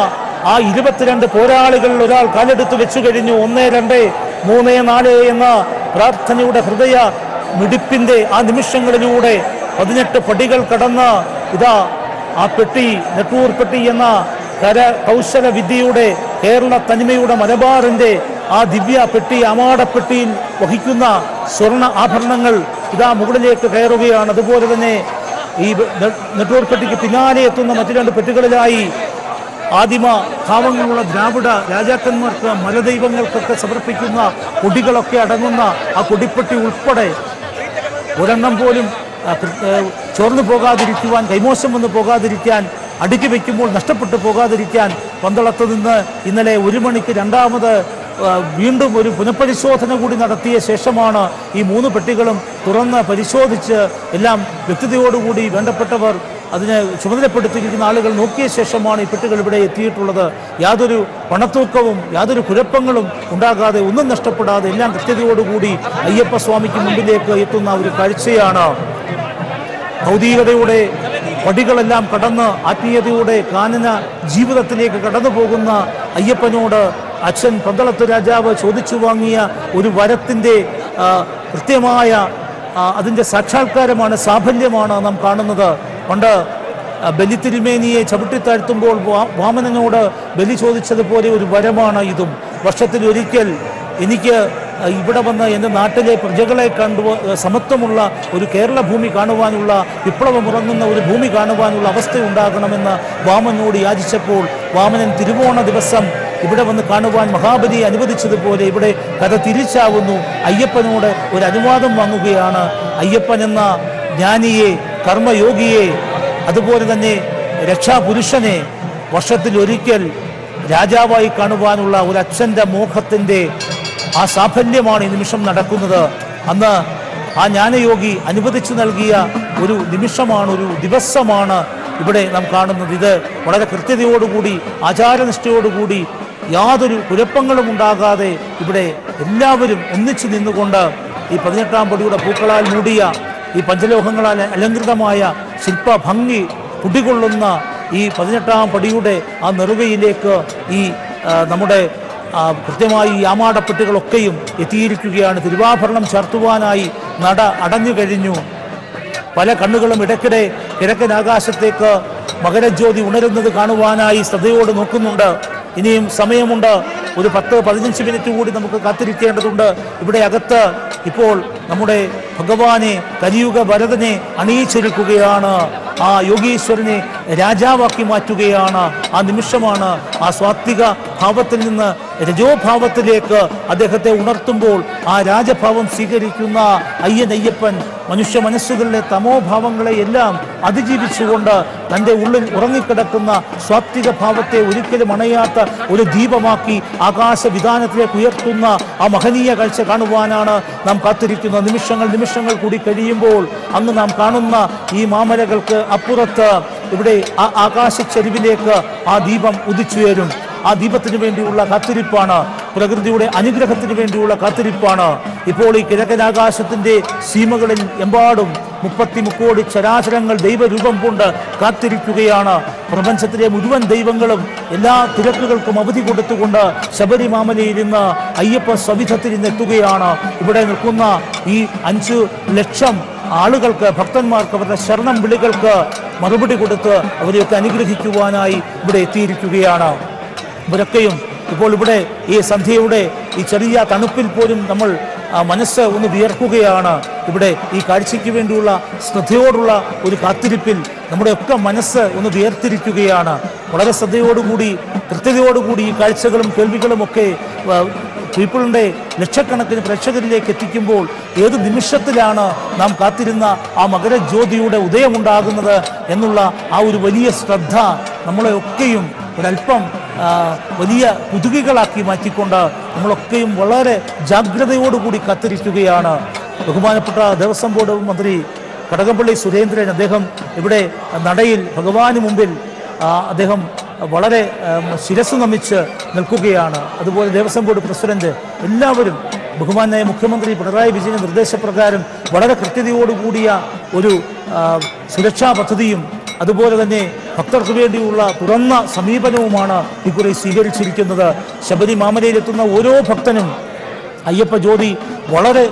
ആ 22 പോരാളികളിൽ ഒരാൾ കാലെടുത്ത് വെച്ചു കഴിഞ്ഞു. 1, 2, 3, 4 എന്ന പ്രാർത്ഥനയുടെ ഹൃദയ മിടിപ്പിന്റെ ആ നിമിഷങ്ങളിലൂടെ 18 പടികൾ കടന്ന് ഇതാ ആ പെട്ടി, നെട്ടൂർ പെട്ടി എന്ന കൗശല വിദ്യയുടെ കേരള തനിമയുടെ മലബാറിന്റെ ആ ദിവ്യ പെട്ടി, അമാടപ്പെട്ടിയിൽ വഹിക്കുന്ന സ്വർണ്ണ ആഭരണങ്ങൾ ഇതാ മുകളിലേക്ക് കയറുകയാണ്. അതുപോലെ തന്നെ ഈ നെട്ടൂർ പെട്ടിക്ക് പിന്നാലെ എത്തുന്ന മറ്റു 2 പെട്ടികളിലായി ആദിമ ഭാവങ്ങളുള്ള ദ്രാവിഡ രാജാക്കന്മാർക്ക്, മലദൈവങ്ങൾക്കൊക്കെ സമർപ്പിക്കുന്ന കൊടികളൊക്കെ അടങ്ങുന്ന ആ കൊടിപ്പെട്ടി ഉൾപ്പെടെ ഒരെണ്ണം പോലും ചോർന്നു പോകാതിരിക്കുവാൻ, കൈമോശം വന്ന് പോകാതിരിക്കാൻ, അടുക്കി വയ്ക്കുമ്പോൾ നഷ്ടപ്പെട്ടു പോകാതിരിക്കാൻ പന്തളത്ത് നിന്ന് ഇന്നലെ 1 മണിക്ക് രണ്ടാമത് വീണ്ടും ഒരു പുനഃപരിശോധന കൂടി നടത്തിയ ശേഷമാണ് ഈ 3 പെട്ടികളും തുറന്ന് പരിശോധിച്ച് എല്ലാം വ്യക്തതയോടുകൂടി വേണ്ടപ്പെട്ടവർ അതിനെ ചുമതലപ്പെടുത്തിയിരിക്കുന്ന ആളുകൾ നോക്കിയ ശേഷമാണ് ഈ പെട്ടികൾ ഇവിടെ എത്തിയിട്ടുള്ളത്. യാതൊരു പണത്തൂക്കവും യാതൊരു കുഴപ്പങ്ങളും ഉണ്ടാകാതെ, ഒന്നും നഷ്ടപ്പെടാതെ എല്ലാം കൃത്യതയോടുകൂടി അയ്യപ്പസ്വാമിക്ക് മുമ്പിലേക്ക് എത്തുന്ന ഒരു കാഴ്ചയാണ്. ഭൗതികതയുടെ പടികളെല്ലാം കടന്ന് ആത്മീയതയുടെ കാനന ജീവിതത്തിലേക്ക് കടന്നു പോകുന്ന അയ്യപ്പനോട് അച്ഛൻ പന്തളത്ത് രാജാവ് ചോദിച്ചു വാങ്ങിയ ഒരു വരത്തിൻ്റെ കൃത്യമായ അതിൻ്റെ സാക്ഷാത്കാരമാണ്, സാഫല്യമാണ് നാം കാണുന്നത്. പണ്ട് ബലി തിരുമേനിയെ ചവിട്ടിത്താഴ്ത്തുമ്പോൾ വാമനനോട് ബലി ചോദിച്ചതുപോലെ ഒരു വരമാണ് ഇതും. വർഷത്തിലൊരിക്കൽ എനിക്ക് ഇവിടെ വന്ന് എൻ്റെ നാട്ടിലെ പ്രജകളെ സമത്വമുള്ള ഒരു കേരള ഭൂമി കാണുവാനുള്ള, വിപ്ലവമുറങ്ങുന്ന ഒരു ഭൂമി കാണുവാനുള്ള അവസ്ഥ ഉണ്ടാകണമെന്ന് വാമനോട് യാചിച്ചപ്പോൾ വാമനൻ തിരുവോണ ദിവസം ഇവിടെ വന്ന് കാണുവാൻ മഹാബലി അനുവദിച്ചതുപോലെ ഇവിടെ കഥ തിരിച്ചാവുന്നു. അയ്യപ്പനോട് ഒരു അനുവാദം വാങ്ങുകയാണ്. അയ്യപ്പൻ എന്ന ജ്ഞാനിയെ, കർമ്മയോഗിയെ, അതുപോലെ തന്നെ രക്ഷാപുരുഷനെ വർഷത്തിലൊരിക്കൽ രാജാവായി കാണുവാനുള്ള ഒരു അച്ഛൻ്റെ മോഹത്തിൻ്റെ ആ സാഫല്യമാണ് ഈ നിമിഷം നടക്കുന്നത്. അന്ന് ആ ജ്ഞാനയോഗി അനുവദിച്ചു നൽകിയ ഒരു നിമിഷമാണ്, ഒരു ദിവസമാണ് ഇവിടെ നാം കാണുന്നത്. ഇത് വളരെ കൃത്യതയോടുകൂടി ആചാരനിഷ്ഠയോടുകൂടി യാതൊരു കുഴപ്പങ്ങളും ഉണ്ടാകാതെ ഇവിടെ എല്ലാവരും ഒന്നിച്ചു നിന്നുകൊണ്ട് ഈ 18-ാം പടിയുടെ പൂക്കളാൽ മൂടിയ ഈ പഞ്ചലോഹങ്ങളാൽ അലങ്കൃതമായ ശില്പഭംഗി കുടികൊള്ളുന്ന ഈ 18-ാം പടിയുടെ ആ നെറുകയിലേക്ക് ഈ നമ്മുടെ കൃത്യമായി ഈ ആമാടപ്പെട്ടികളൊക്കെയും എത്തിയിരിക്കുകയാണ്. തിരുവാഭരണം ചാർത്തുവാനായി നട അടഞ്ഞു കഴിഞ്ഞു. പല കണ്ണുകളും ഇടയ്ക്കിടെ കിഴക്കൻ ആകാശത്തേക്ക് മകരജ്യോതി ഉണരുന്നത് കാണുവാനായി ശ്രദ്ധയോട് നോക്കുന്നുണ്ട്. ഇനിയും സമയമുണ്ട്. ഒരു 10-15 മിനിറ്റ് കൂടി നമുക്ക് കാത്തിരിക്കേണ്ടതുണ്ട്. ഇവിടെ അകത്ത് ഇപ്പോൾ നമ്മുടെ ഭഗവാനെ കലിയുഗ വരദനെ അണിയിച്ചൊരുക്കുകയാണ്. ആ യോഗീശ്വരനെ രാജാവാക്കി മാറ്റുകയാണ്. ആ നിമിഷമാണ്. ആ സാത്വിക ഭാവത്തിൽ നിന്ന് രജോഭാവത്തിലേക്ക് അദ്ദേഹത്തെ ഉണർത്തുമ്പോൾ ആ രാജഭാവം സ്വീകരിക്കുന്ന അയ്യപ്പൻ മനുഷ്യ മനസ്സുകളിലെ തമോഭാവങ്ങളെ എല്ലാം അതിജീവിച്ചുകൊണ്ട് തൻ്റെ ഉള്ളിൽ ഉറങ്ങിക്കിടക്കുന്ന സാത്വിക ഭാവത്തെ ഒരിക്കലും അണയാത്ത ഒരു ദീപമാക്കി ആകാശവിധാനത്തിലേക്ക് ഉയർത്തുന്ന ആ മഹനീയ കാഴ്ച കാണുവാനാണ് നാം കാത്തിരിക്കുന്ന നിമിഷങ്ങൾ കൂടി കഴിയുമ്പോൾ അങ്ങ് നാം കാണുന്ന ഈ മാമലകൾക്ക് അപ്പുറത്ത് ഇവിടെ ആ ആകാശച്ചെരുവിലേക്ക് ആ ദീപം ഉദിച്ചുയരും. ആ ദീപത്തിന് വേണ്ടിയുള്ള കാത്തിരിപ്പാണ്. പ്രകൃതിയുടെ അനുഗ്രഹത്തിന് വേണ്ടിയുള്ള കാത്തിരിപ്പാണ്. ഇപ്പോൾ ഈ കിഴക്കനാകാശത്തിൻ്റെ സീമകളിൽ എമ്പാടും 30 കോടി ചരാചരങ്ങൾ ദൈവരൂപം കൊണ്ട് കാത്തിരിക്കുകയാണ്. പ്രപഞ്ചത്തിലെ മുഴുവൻ ദൈവങ്ങളും എല്ലാ തിരക്കുകൾക്കും അവധി കൊടുത്തുകൊണ്ട് ശബരിമാമലയിൽ നിന്ന് അയ്യപ്പ സവിധത്തിൽ നിന്ന് എത്തുകയാണ്. ഇവിടെ നിൽക്കുന്ന ഈ 5 ലക്ഷം ആളുകൾക്ക്, ഭക്തന്മാർക്ക് അവരുടെ ശരണം വിളികൾക്ക് മറുപടി കൊടുത്ത് അവരെയൊക്കെ അനുഗ്രഹിക്കുവാനായി ഇവിടെ എത്തിയിരിക്കുകയാണ്. ഇവരൊക്കെയും ഇപ്പോൾ ഇവിടെ ഈ സന്ധ്യയുടെ ഈ ചെറിയ തണുപ്പിൽ പോലും നമ്മൾ മനസ്സ് ഒന്ന് വിയർക്കുകയാണ്. ഇവിടെ ഈ കാഴ്ചയ്ക്ക് വേണ്ടിയുള്ള ശ്രദ്ധയോടുള്ള ഒരു കാത്തിരിപ്പിൽ നമ്മുടെയൊക്കെ മനസ്സ് ഒന്ന് വിയർത്തിരിക്കുകയാണ്. വളരെ ശ്രദ്ധയോടുകൂടി കൃത്യതയോടുകൂടി ഈ കാഴ്ചകളും കേൾവികളും ഒക്കെ പീപ്പിളിൻ്റെ ലക്ഷക്കണക്കിന് പ്രേക്ഷകരിലേക്ക് എത്തിക്കുമ്പോൾ ഏത് നിമിഷത്തിലാണ് നാം കാത്തിരുന്ന ആ മകരജ്യോതിയുടെ ഉദയമുണ്ടാകുന്നത് എന്നുള്ള ആ ഒരു വലിയ ശ്രദ്ധ നമ്മളെയൊക്കെയും ഒരല്പം വലിയ കുതുകികളാക്കി മാറ്റിക്കൊണ്ട് നമ്മളൊക്കെയും വളരെ ജാഗ്രതയോടുകൂടി കാത്തിരിക്കുകയാണ്. ബഹുമാനപ്പെട്ട ദേവസ്വം ബോർഡ് മന്ത്രി കടകംപള്ളി സുരേന്ദ്രൻ അദ്ദേഹം ഇവിടെ നടയിൽ ഭഗവാന് മുമ്പിൽ അദ്ദേഹം വളരെ ശിരസ് നമിച്ച് നിൽക്കുകയാണ്. അതുപോലെ ദേവസ്വം ബോർഡ് പ്രസിഡന്റ് എല്ലാവരും ബഹുമാനായ മുഖ്യമന്ത്രി പിണറായി വിജയന്റെ നിർദ്ദേശപ്രകാരം വളരെ കൃത്യതയോടുകൂടിയ ഒരു സുരക്ഷാ പദ്ധതിയും അതുപോലെ തന്നെ ഭക്തർക്ക് വേണ്ടിയുള്ള തുറന്ന സമീപനവുമാണ് ഇക്കുറി സ്വീകരിച്ചിരിക്കുന്നത്. ശബരിമാമലയിലെത്തുന്ന ഓരോ ഭക്തനും അയ്യപ്പ ജ്യോതി വളരെ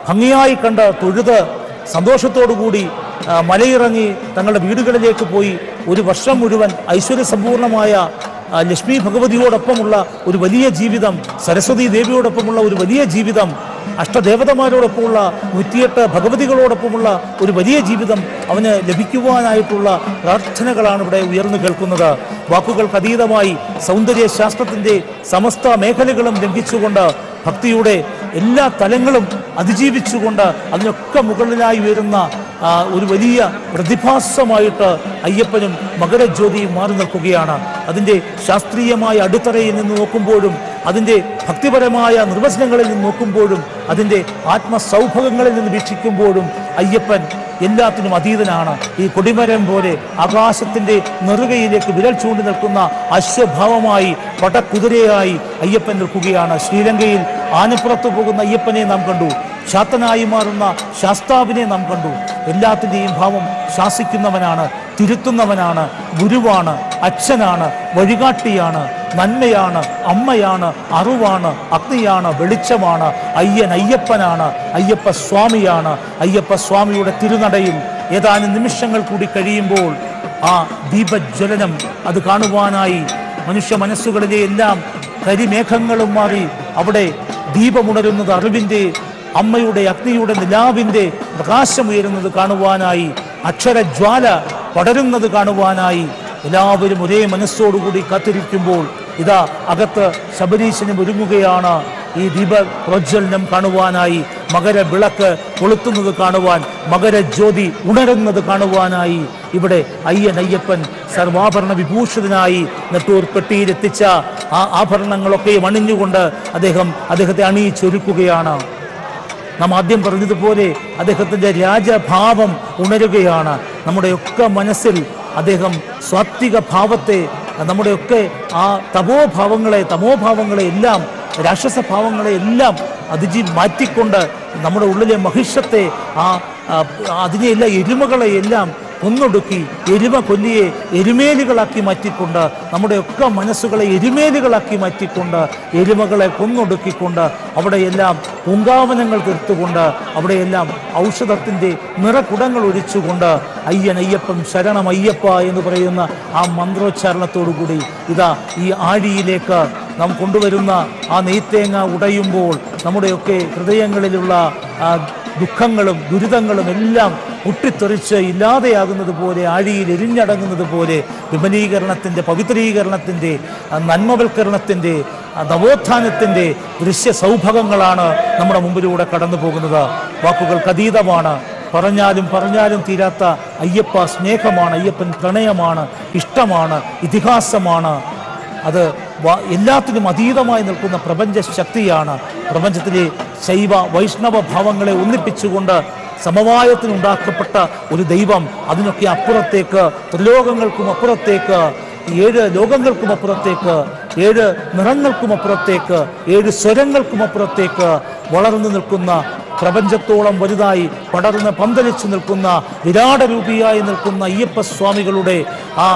ഭംഗിയായി കണ്ട് തൊഴുത് സന്തോഷത്തോടുകൂടി മലയിറങ്ങി തങ്ങളുടെ വീടുകളിലേക്ക് പോയി ഒരു വർഷം മുഴുവൻ ഐശ്വര്യസമ്പൂർണമായ ലക്ഷ്മി ഭഗവതിയോടൊപ്പമുള്ള ഒരു വലിയ ജീവിതം, സരസ്വതി ദേവിയോടൊപ്പമുള്ള ഒരു വലിയ ജീവിതം, അഷ്ടദേവതമാരോടൊപ്പമുള്ള 108 ഭഗവതികളോടൊപ്പമുള്ള ഒരു വലിയ ജീവിതം അവന് ലഭിക്കുവാനായിട്ടുള്ള പ്രാർത്ഥനകളാണ് ഇവിടെ ഉയർന്നു കേൾക്കുന്നത്. വാക്കുകൾക്ക് അതീതമായി സൗന്ദര്യ ശാസ്ത്രത്തിൻ്റെ സമസ്ത മേഖലകളും ലംഘിച്ചുകൊണ്ട് ഭക്തിയുടെ എല്ലാ തലങ്ങളും അതിജീവിച്ചുകൊണ്ട് അതിനൊക്കെ മുകളിലായി ഉയരുന്ന ഒരു വലിയ പ്രതിഭാസമായിട്ട് അയ്യപ്പനും മകരജ്യോതിയും മാറി നിൽക്കുകയാണ്. അതിൻ്റെ ശാസ്ത്രീയമായ അടിത്തറയിൽ നിന്ന് നോക്കുമ്പോഴും അതിൻ്റെ ഭക്തിപരമായ നിർവചനങ്ങളിൽ നിന്ന് നോക്കുമ്പോഴും അതിൻ്റെ ആത്മസൗഭഗങ്ങളിൽ നിന്ന് വീക്ഷിക്കുമ്പോഴും അയ്യപ്പൻ എല്ലാത്തിനും അതീതനാണ്. ഈ കൊടിമരം പോലെ ആകാശത്തിൻ്റെ നെറുകയിലേക്ക് വിരൽ ചൂണ്ടി നിൽക്കുന്ന അശ്വഭാവമായി പടക്കുതിരയായി അയ്യപ്പൻ നിൽക്കുകയാണ്. ശ്രീലങ്കയിൽ ആനപ്പുറത്ത് പോകുന്ന അയ്യപ്പനെ നാം കണ്ടു. ശാത്തനായി മാറുന്ന ശാസ്താവിനെ നാം കണ്ടു. എല്ലാത്തിൻ്റെയും ഭാവം ശാസിക്കുന്നവനാണ്, തിരുത്തുന്നവനാണ്, ഗുരുവാണ്, അച്ഛനാണ്, വഴികാട്ടിയാണ്, നന്മയാണ്, അമ്മയാണ്, അറിവാണ്, അഗ്നിയാണ്, വെളിച്ചമാണ്. അയ്യപ്പനാണ്, അയ്യപ്പ സ്വാമിയാണ്. അയ്യപ്പ സ്വാമിയുടെ തിരുനടയിൽ ഏതാനും നിമിഷങ്ങൾ കൂടി കഴിയുമ്പോൾ ആ ദീപജ്വലനം അത് കാണുവാനായി മനുഷ്യ മനസ്സുകളിലെ എല്ലാം കരിമേഘങ്ങളും മാറി അവിടെ ദീപമുണരുന്നത് അറിവിൻ്റെ, അമ്മയുടെ, അഗ്നിയുടെ, നിലാവിൻ്റെ പ്രകാശമുയരുന്നത് കാണുവാനായി, അക്ഷരജ്വാല പടരുന്നത് കാണുവാനായി എല്ലാവരും ഒരേ മനസ്സോടുകൂടി കാത്തിരിക്കുമ്പോൾ ഇതാ അകത്ത് ശബരീശനും ഒരുങ്ങുകയാണ്. ഈ ദീപ പ്രോജ്വലനം കാണുവാനായി, മകരവിളക്ക് കൊളുത്തുന്നത് കാണുവാൻ, മകരജ്യോതി ഉണരുന്നത് കാണുവാനായി ഇവിടെ അയ്യപ്പൻ സർവാഭരണ വിഭൂഷിതനായി നെട്ടൂർ പെട്ടിയിലെത്തിച്ച ആ ആഭരണങ്ങളൊക്കെ അണിഞ്ഞുകൊണ്ട് അദ്ദേഹത്തെ അണിയിച്ചൊരുക്കുകയാണ്. നാം ആദ്യം പറഞ്ഞതുപോലെ അദ്ദേഹത്തിൻ്റെ രാജഭാവം ഉണരുകയാണ്. നമ്മുടെയൊക്കെ മനസ്സിൽ അദ്ദേഹം സ്വാത്വിക ഭാവത്തെ, നമ്മുടെയൊക്കെ ആ തമോഭാവങ്ങളെ എല്ലാം, രാക്ഷസഭാവങ്ങളെ എല്ലാം മാറ്റിക്കൊണ്ട് നമ്മുടെ ഉള്ളിലെ മഹിഷത്തെ, അതിനെയെല്ലാം, എരുമകളെ എല്ലാം കൊന്നൊടുക്കി, എരുമ കൊല്ലിയെ എരുമേലികളാക്കി മാറ്റിക്കൊണ്ട്, നമ്മുടെയൊക്കെ മനസ്സുകളെ എരുമേലികളാക്കി മാറ്റിക്കൊണ്ട്, എരുമകളെ കൊന്നൊടുക്കിക്കൊണ്ട്, അവിടെയെല്ലാം പൂങ്കാവനങ്ങൾ തീർത്തുകൊണ്ട്, അവിടെയെല്ലാം ഔഷധത്തിൻ്റെ നിറകുടങ്ങൾ ഒഴിച്ചുകൊണ്ട്, അയ്യപ്പൻ ശരണം അയ്യപ്പ എന്ന് പറയുന്ന ആ മന്ത്രോച്ചാരണത്തോടുകൂടി ഇതാ ഈ ആഴിയിലേക്ക് നാം കൊണ്ടുവരുന്ന ആ നെയ്ത്തേങ്ങ ഉടയുമ്പോൾ നമ്മുടെയൊക്കെ ഹൃദയങ്ങളിലുള്ള ദുഃഖങ്ങളും ദുരിതങ്ങളും എല്ലാം പൊട്ടിത്തെറിച്ച് ഇല്ലാതെയാകുന്നത് പോലെ, ആഴിയിൽ എരിഞ്ഞടങ്ങുന്നത് പോലെ, വിമലീകരണത്തിൻ്റെ, പവിത്രീകരണത്തിൻ്റെ, നന്മവൽക്കരണത്തിൻ്റെ, നവോത്ഥാനത്തിൻ്റെ ദൃശ്യ സൗഭഗങ്ങളാണ് നമ്മുടെ മുമ്പിലൂടെ കടന്നു പോകുന്നത്. വാക്കുകൾക്കതീതമാണ്. പറഞ്ഞാലും തീരാത്ത അയ്യപ്പ സ്നേഹമാണ്, അയ്യപ്പൻ പ്രണയമാണ്, ഇഷ്ടമാണ്, ഇതിഹാസമാണ്. അത് എല്ലാത്തിനും അതീതമായി നിൽക്കുന്ന പ്രപഞ്ച ശക്തിയാണ്. പ്രപഞ്ചത്തിലെ ശൈവ വൈഷ്ണവ ഭാവങ്ങളെ ഒന്നിപ്പിച്ചുകൊണ്ട് സമവായത്തിനുണ്ടാക്കപ്പെട്ട ഒരു ദൈവം. അതിനൊക്കെ അപ്പുറത്തേക്ക്, ത്രിലോകങ്ങൾക്കും അപ്പുറത്തേക്ക്, 7 ലോകങ്ങൾക്കും അപ്പുറത്തേക്ക്, 7 നിറങ്ങൾക്കും അപ്പുറത്തേക്ക്, 7 സ്വരങ്ങൾക്കും അപ്പുറത്തേക്ക് വളർന്നു നിൽക്കുന്ന, പ്രപഞ്ചത്തോളം വലുതായി പടർന്ന് പന്തലിച്ചു നിൽക്കുന്ന, വിരാടരൂപിയായി നിൽക്കുന്ന അയ്യപ്പസ്വാമികളുടെ ആ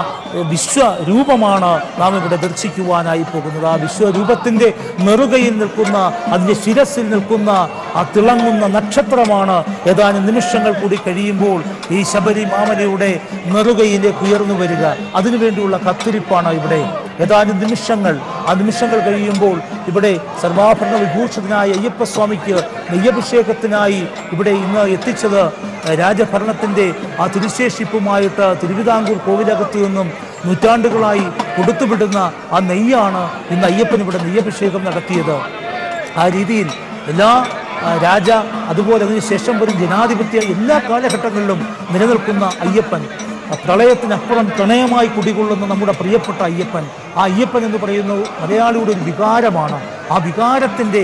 വിശ്വരൂപമാണ് നാം ഇവിടെ ദർശിക്കുവാനായി പോകുന്നത്. ആ വിശ്വരൂപത്തിൻ്റെ നെറുകയിൽ നിൽക്കുന്ന, അതിൻ്റെ ശിരസിൽ നിൽക്കുന്ന ആ തിളങ്ങുന്ന നക്ഷത്രമാണ് ഏതാനും നിമിഷങ്ങൾ കൂടി കഴിയുമ്പോൾ ഈ ശബരിമാമലയുടെ നെറുകയിലേക്ക് ഉയർന്നു വരിക. അതിനുവേണ്ടിയുള്ള കത്തിരിപ്പാണ് ഇവിടെ. ഏതാനും നിമിഷങ്ങൾ കഴിയുമ്പോൾ ഇവിടെ സർവാഭരണ വിഭൂഷിതനായ അയ്യപ്പസ്വാമിക്ക് നെയ്യഭിഷേകത്തിനായി ഇവിടെ ഇന്ന് എത്തിച്ചത് രാജഭരണത്തിൻ്റെ ആ തിരുശേഷിപ്പുമായിട്ട് തിരുവിതാംകൂർ കോവിലകത്തു നിന്നും നൂറ്റാണ്ടുകളായി കൊടുത്തുവിടുന്ന ആ നെയ്യാണ് ഇന്ന് അയ്യപ്പൻ ഇവിടെ നെയ്യഭിഷേകം നടത്തിയത്. ആ രീതിയിൽ എല്ലാ അതുപോലെ അതിനുശേഷം വരും ജനാധിപത്യ എല്ലാ കാലഘട്ടങ്ങളിലും നിലനിൽക്കുന്ന അയ്യപ്പൻ, പ്രളയത്തിനപ്പുറം പ്രണയമായി കുടികൊള്ളുന്ന നമ്മുടെ പ്രിയപ്പെട്ട അയ്യപ്പൻ. ആ അയ്യപ്പൻ എന്ന് പറയുന്നത് മലയാളിയുടെ ഒരു വികാരമാണ്. ആ വികാരത്തിൻ്റെ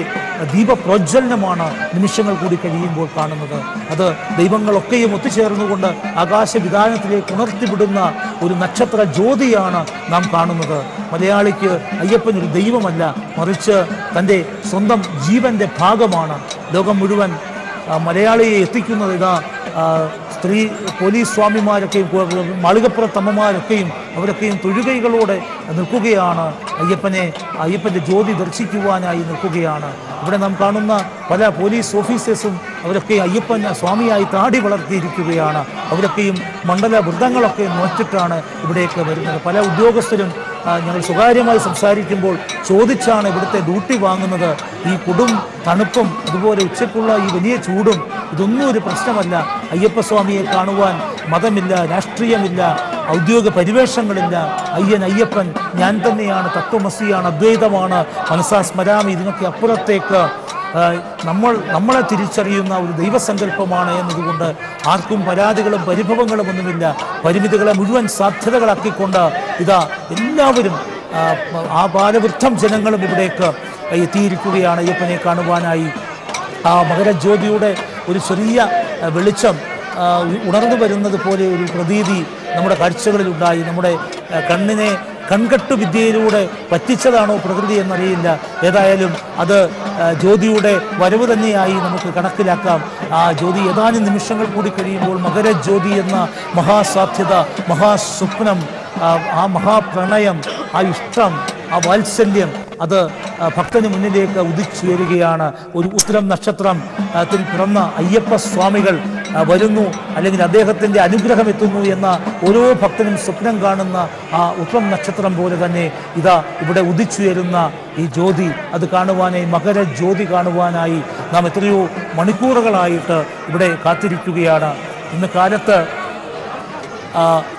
ദീപപ്രോജ്വലനമാണ് നിമിഷങ്ങൾ കൂടി കഴിയുമ്പോൾ കാണുന്നത്. അത് ദൈവങ്ങളൊക്കെയും ഒത്തുചേർന്നുകൊണ്ട് ആകാശവിധാനത്തിലേക്ക് ഉണർത്തിവിടുന്ന ഒരു നക്ഷത്ര ജ്യോതിയാണ് നാം കാണുന്നത്. മലയാളിക്ക് അയ്യപ്പൻ ഒരു ദൈവമല്ല, മറിച്ച് തൻ്റെ സ്വന്തം ജീവൻ്റെ ഭാഗമാണ്. ലോകം മുഴുവൻ മലയാളിയെ എത്തിക്കുന്നത് ഇതാ സ്ത്രീ പോലീസ് സ്വാമിമാരൊക്കെയും മാളികപ്പുറത്തമ്മമാരൊക്കെയും അവരൊക്കെയും തൊഴുകൈകളോടെ നിൽക്കുകയാണ്. അയ്യപ്പൻ്റെ ജ്യോതി ദർശിക്കുവാനായി നിൽക്കുകയാണ്. ഇവിടെ നാം കാണുന്ന പല പോലീസ് ഓഫീസേഴ്സും അവരൊക്കെ അയ്യപ്പൻ സ്വാമിയായി താടി വളർത്തിയിരിക്കുകയാണ്. അവരൊക്കെയും മണ്ഡല വൃത്തങ്ങളൊക്കെ നോറ്റിട്ടാണ് ഇവിടേക്ക് വരുന്നത്. പല ഉദ്യോഗസ്ഥരും ഞങ്ങൾ സ്വകാര്യമായി സംസാരിക്കുമ്പോൾ ചോദിച്ചാണ് ഇവിടുത്തെ ഡ്യൂട്ടി വാങ്ങുന്നത്. ഈ കൊടും തണുപ്പും അതുപോലെ ഉച്ചയ്ക്കുള്ള ഈ വലിയ ചൂടും ഇതൊന്നും ഒരു പ്രശ്നമല്ല. അയ്യപ്പസ്വാമിയെ കാണുവാൻ മതമില്ല, രാഷ്ട്രീയമില്ല, ഔദ്യോഗിക പരിവേഷങ്ങളില്ല. അയ്യപ്പൻ ഞാൻ തന്നെയാണ്, തത്വമസിയാണ്, അദ്വൈതമാണ്, മനസാ സ്മരാമി, ഇതിനൊക്കെ അപ്പുറത്തേക്ക് നമ്മളെ തിരിച്ചറിയുന്ന ഒരു ദൈവസങ്കല്പമാണ് എന്നതുകൊണ്ട് ആർക്കും പരാതികളും പരിഭവങ്ങളും ഒന്നുമില്ല. പരിമിതികളെ മുഴുവൻ സാധ്യതകളാക്കിക്കൊണ്ട് ഇതാ എല്ലാവരും ആ ബാലവൃദ്ധം ജനങ്ങളും ഇവിടേക്ക് എത്തിയിരിക്കുകയാണ് അയ്യപ്പനെ കാണുവാനായി. ആ മകരജ്യോതിയുടെ ഒരു ചെറിയ വെളിച്ചം ഉണർന്നു വരുന്നത് പോലെ ഒരു പ്രതീതി നമ്മുടെ കാഴ്ചകളിലുണ്ടായി. നമ്മുടെ കണ്ണിനെ കൺകെട്ടു വിദ്യയിലൂടെ പറ്റിച്ചതാണോ പ്രകൃതി എന്നറിയില്ല. ഏതായാലും അത് ജ്യോതിയുടെ വരവ് തന്നെയായി നമുക്ക് കണക്കിലാക്കാം. ആ ജ്യോതി ഏതാനും നിമിഷങ്ങൾ കൂടി കഴിയുമ്പോൾ മകരജ്യോതി എന്ന മഹാസാധ്യത, മഹാസ്വപ്നം, ആ മഹാപ്രണയം, ആ ഇഷ്ടം, ആ വാത്സല്യം അത് ഭക്തന് മുന്നിലേക്ക് ഉദിച്ചുയരുകയാണ്. ഒരു ഉത്തരം നക്ഷത്രത്തിൽ പിറന്ന അയ്യപ്പ സ്വാമികൾ വരുന്നു, അല്ലെങ്കിൽ അദ്ദേഹത്തിൻ്റെ അനുഗ്രഹം എത്തുന്നു എന്ന ഓരോ ഭക്തനും സ്വപ്നം കാണുന്ന ആ ഉത്തരം നക്ഷത്രം പോലെ തന്നെ ഇതാ ഇവിടെ ഉദിച്ചുയരുന്ന ഈ ജ്യോതി, അത് കാണുവാനായി, മകരജ്യോതി കാണുവാനായി നാം എത്രയോ മണിക്കൂറുകളായിട്ട് ഇവിടെ കാത്തിരിക്കുകയാണ്. ഇന്ന് കാലത്ത്